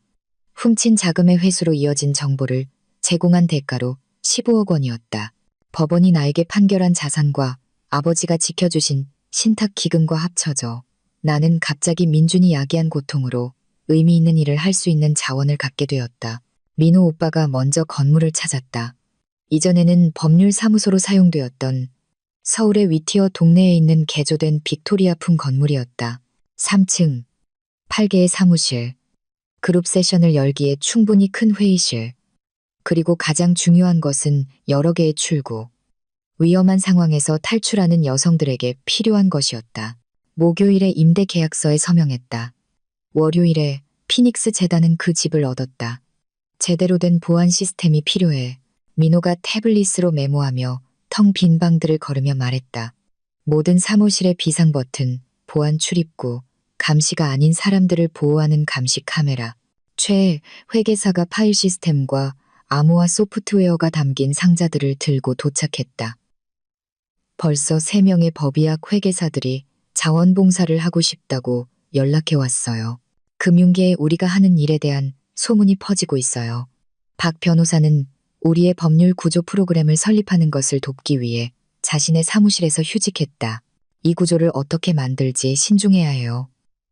훔친 자금의 회수로 이어진 정보를 제공한 대가로 15억 원이었다. 법원이 나에게 판결한 자산과 아버지가 지켜주신 신탁 기금과 합쳐져 나는 갑자기 민준이 야기한 고통으로 의미 있는 일을 할 수 있는 자원을 갖게 되었다. 민호 오빠가 먼저 건물을 찾았다. 이전에는 법률 사무소로 사용되었던 서울의 위티어 동네에 있는 개조된 빅토리아풍 건물이었다. 3층, 8개의 사무실, 그룹 세션을 열기에 충분히 큰 회의실, 그리고 가장 중요한 것은 여러 개의 출구. 위험한 상황에서 탈출하는 여성들에게 필요한 것이었다. 목요일에 임대 계약서에 서명했다. 월요일에 피닉스 재단은 그 집을 얻었다. 제대로 된 보안 시스템이 필요해. 민호가 태블릿으로 메모하며 텅 빈 방들을 걸으며 말했다. 모든 사무실의 비상 버튼, 보안 출입구, 감시가 아닌 사람들을 보호하는 감시 카메라, 최 회계사가 파일 시스템과 암호화 소프트웨어가 담긴 상자들을 들고 도착했다. 벌써 3명의 법의학 회계사들이 자원봉사를 하고 싶다고 연락해 왔어요. 금융계에 우리가 하는 일에 대한 소문이 퍼지고 있어요. 박 변호사는 우리의 법률 구조 프로그램을 설립하는 것을 돕기 위해 자신의 사무실에서 휴직했다. 이 구조를 어떻게 만들지 신중해야 해요.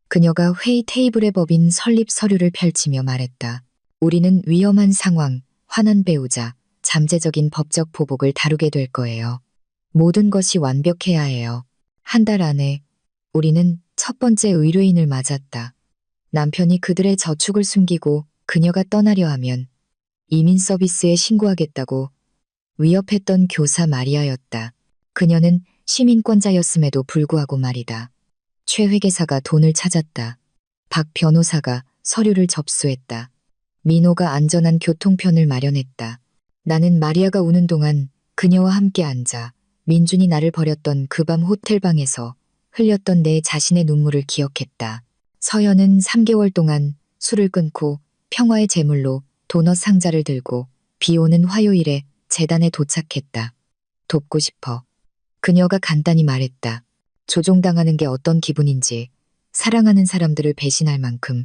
그녀가 회의 테이블에 법인 설립 서류를 펼치며 말했다. 우리는 위험한 상황, 화난 배우자, 잠재적인 법적 보복을 다루게 될 거예요. 모든 것이 완벽해야 해요. 한 달 안에 우리는 첫 번째 의뢰인을 맞았다. 남편이 그들의 저축을 숨기고 그녀가 떠나려 하면 이민 서비스에 신고하겠다고 위협했던 교사 마리아였다. 그녀는 시민권자였음에도 불구하고 말이다. 최 회계사가 돈을 찾았다. 박 변호사가 서류를 접수했다. 민호가 안전한 교통편을 마련했다. 나는 마리아가 우는 동안 그녀와 함께 앉아 민준이 나를 버렸던 그 밤 호텔방에서 흘렸던 내 자신의 눈물을 기억했다. 서연은 3개월 동안 술을 끊고 평화의 제물로 도넛 상자를 들고 비 오는 화요일에 재단에 도착했다. 돕고 싶어. 그녀가 간단히 말했다. 조종당하는 게 어떤 기분인지, 사랑하는 사람들을 배신할 만큼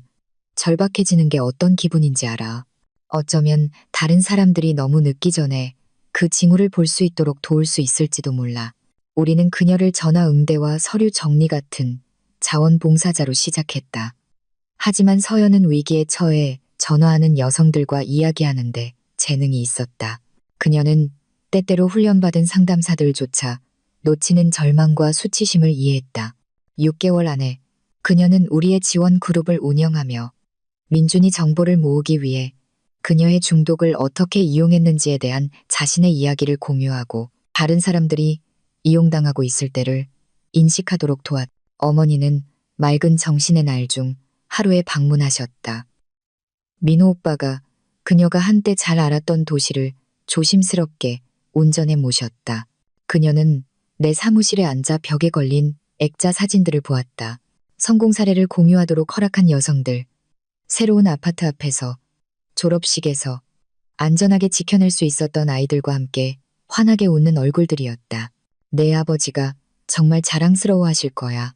절박해지는 게 어떤 기분인지 알아. 어쩌면 다른 사람들이 너무 늦기 전에 그 징후를 볼 수 있도록 도울 수 있을지도 몰라. 우리는 그녀를 전화 응대와 서류 정리 같은 자원봉사자로 시작했다. 하지만 서연은 위기에 처해 전화하는 여성들과 이야기하는데 재능이 있었다. 그녀는 때때로 훈련받은 상담사들조차 놓치는 절망과 수치심을 이해했다. 6개월 안에 그녀는 우리의 지원 그룹을 운영하며 민준이 정보를 모으기 위해 그녀의 중독을 어떻게 이용했는지에 대한 자신의 이야기를 공유하고 다른 사람들이 이용당하고 있을 때를 인식하도록 도왔다. 어머니는 맑은 정신의 날 중 하루에 방문하셨다. 민호 오빠가 그녀가 한때 잘 알았던 도시를 조심스럽게 운전해 모셨다. 그녀는 내 사무실에 앉아 벽에 걸린 액자 사진들을 보았다. 성공 사례를 공유하도록 허락한 여성들, 새로운 아파트 앞에서, 졸업식에서 안전하게 지켜낼 수 있었던 아이들과 함께 환하게 웃는 얼굴들이었다. 내 아버지가 정말 자랑스러워 하실 거야.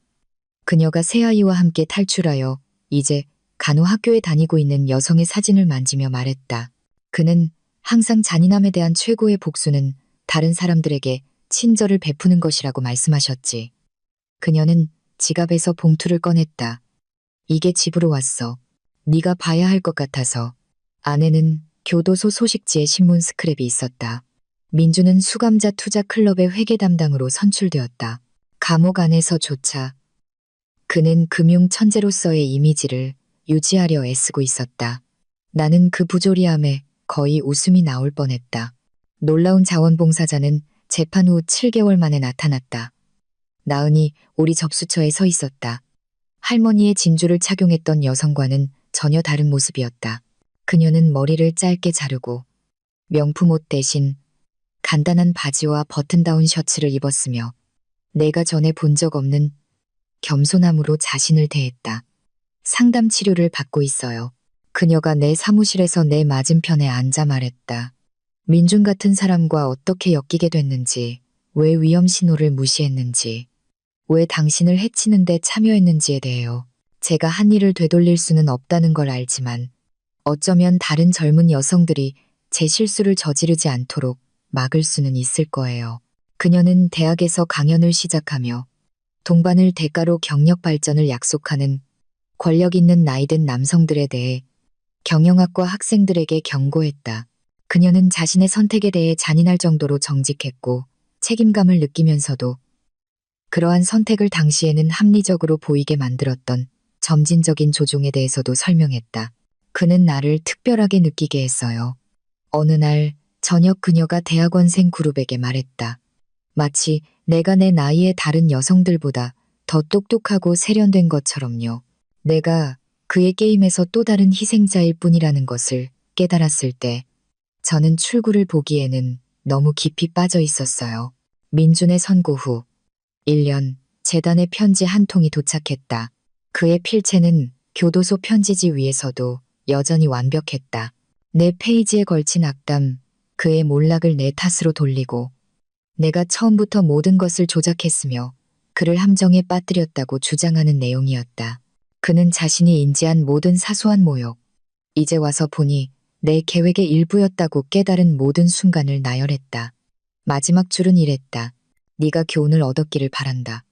그녀가 새아이와 함께 탈출하여 이제 간호학교에 다니고 있는 여성의 사진을 만지며 말했다. 그는 항상 잔인함에 대한 최고의 복수는 다른 사람들에게 친절을 베푸는 것이라고 말씀하셨지. 그녀는 지갑에서 봉투를 꺼냈다. 이게 집으로 왔어. 네가 봐야 할 것 같아서. 안에는 교도소 소식지의 신문 스크랩이 있었다. 민주는 수감자 투자 클럽의 회계 담당으로 선출되었다. 감옥 안에서조차 그는 금융 천재로서의 이미지를 유지하려 애쓰고 있었다. 나는 그 부조리함에 거의 웃음이 나올 뻔했다. 놀라운 자원봉사자는 재판 후 7개월 만에 나타났다. 나은이 우리 접수처에 서 있었다. 할머니의 진주를 착용했던 여성과는 전혀 다른 모습이었다. 그녀는 머리를 짧게 자르고 명품 옷 대신 간단한 바지와 버튼다운 셔츠를 입었으며 내가 전에 본 적 없는 겸손함으로 자신을 대했다. 상담 치료를 받고 있어요. 그녀가 내 사무실에서 내 맞은편에 앉아 말했다. 민준 같은 사람과 어떻게 엮이게 됐는지, 왜 위험 신호를 무시했는지, 왜 당신을 해치는데 참여했는지에 대해요. 제가 한 일을 되돌릴 수는 없다는 걸 알지만 어쩌면 다른 젊은 여성들이 제 실수를 저지르지 않도록 막을 수는 있을 거예요. 그녀는 대학에서 강연을 시작하며 동반을 대가로 경력 발전을 약속하는 권력 있는 나이든 남성들에 대해 경영학과 학생들에게 경고했다. 그녀는 자신의 선택에 대해 잔인할 정도로 정직했고 책임감을 느끼면서도 그러한 선택을 당시에는 합리적으로 보이게 만들었던 점진적인 조종에 대해서도 설명했다. 그는 나를 특별하게 느끼게 했어요. 어느 날 저녁 그녀가 대학원생 그룹에게 말했다. 마치 내가 내 나이의 다른 여성들보다 더 똑똑하고 세련된 것처럼요. 내가 그의 게임에서 또 다른 희생자일 뿐이라는 것을 깨달았을 때 저는 출구를 보기에는 너무 깊이 빠져 있었어요. 민준의 선고 후 1년 재단의 편지 한 통이 도착했다. 그의 필체는 교도소 편지지 위에서도 여전히 완벽했다. 네 페이지에 걸친 악담, 그의 몰락을 내 탓으로 돌리고 내가 처음부터 모든 것을 조작했으며 그를 함정에 빠뜨렸다고 주장하는 내용이었다. 그는 자신이 인지한 모든 사소한 모욕, 이제 와서 보니 내 계획의 일부였다고 깨달은 모든 순간을 나열했다. 마지막 줄은 이랬다. 네가 교훈을 얻었기를 바란다.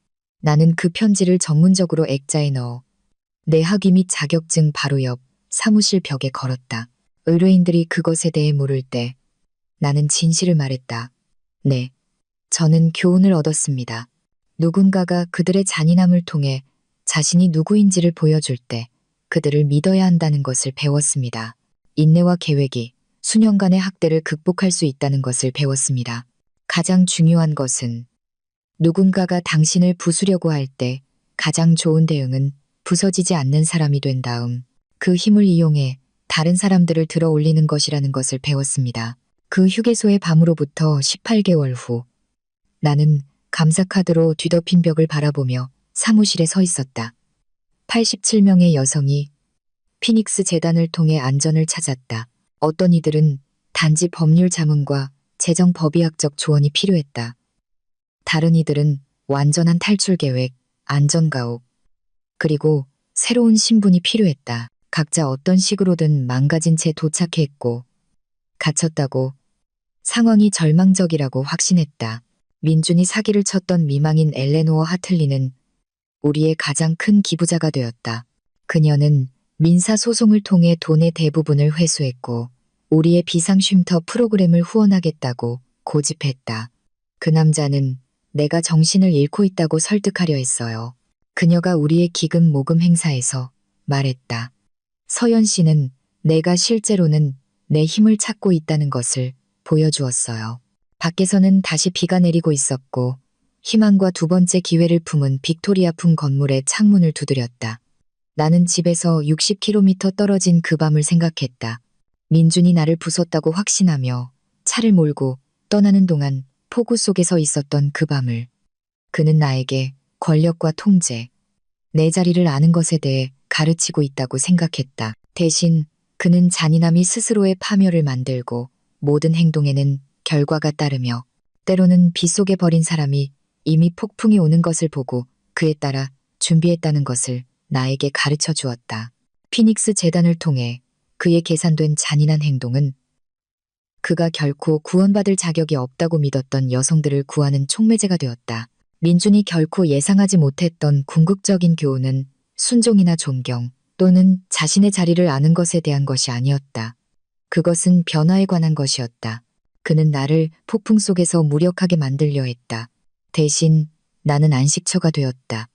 나는 그 편지를 전문적으로 액자에 넣어 내 학위 및 자격증 바로 옆 사무실 벽에 걸었다. 의뢰인들이 그것에 대해 물을 때 나는 진실을 말했다. 네, 저는 교훈을 얻었습니다. 누군가가 그들의 잔인함을 통해 자신이 누구인지를 보여줄 때 그들을 믿어야 한다는 것을 배웠습니다. 인내와 계획이 수년간의 학대를 극복할 수 있다는 것을 배웠습니다. 가장 중요한 것은 누군가가 당신을 부수려고 할 때 가장 좋은 대응은 부서지지 않는 사람이 된 다음 그 힘을 이용해 다른 사람들을 들어 올리는 것이라는 것을 배웠습니다. 그 휴게소의 밤으로부터 18개월 후 나는 감사카드로 뒤덮인 벽을 바라보며 사무실에 서 있었다. 87명의 여성이 피닉스 재단을 통해 안전을 찾았다. 어떤 이들은 단지 법률 자문과 재정 법의학적 조언이 필요했다. 다른 이들은 완전한 탈출 계획, 안전가옥, 그리고 새로운 신분이 필요했다. 각자 어떤 식으로든 망가진 채 도착했고 갇혔다고 상황이 절망적이라고 확신했다. 민준이 사기를 쳤던 미망인 엘레노어 하틀리는 우리의 가장 큰 기부자가 되었다. 그녀는 민사소송을 통해 돈의 대부분을 회수했고 우리의 비상쉼터 프로그램을 후원하겠다고 고집했다. 그 남자는 내가 정신을 잃고 있다고 설득하려 했어요. 그녀가 우리의 기금 모금 행사에서 말했다. 서연 씨는 내가 실제로는 내 힘을 찾고 있다는 것을 보여주었어요. 밖에서는 다시 비가 내리고 있었고 희망과 두 번째 기회를 품은 빅토리아풍 건물의 창문을 두드렸다. 나는 집에서 60km 떨어진 그 밤을 생각했다. 민준이 나를 부쉈다고 확신하며 차를 몰고 떠나는 동안 폭우 속에서 있었던 그 밤을. 그는 나에게 권력과 통제, 내 자리를 아는 것에 대해 가르치고 있다고 생각했다. 대신 그는 잔인함이 스스로의 파멸을 만들고 모든 행동에는 결과가 따르며 때로는 빗속에 버린 사람이 이미 폭풍이 오는 것을 보고 그에 따라 준비했다는 것을 나에게 가르쳐 주었다. 피닉스 재단을 통해 그의 계산된 잔인한 행동은 그가 결코 구원받을 자격이 없다고 믿었던 여성들을 구하는 촉매제가 되었다. 민준이 결코 예상하지 못했던 궁극적인 교훈은 순종이나 존경 또는 자신의 자리를 아는 것에 대한 것이 아니었다. 그것은 변화에 관한 것이었다. 그는 나를 폭풍 속에서 무력하게 만들려 했다. 대신 나는 안식처가 되었다.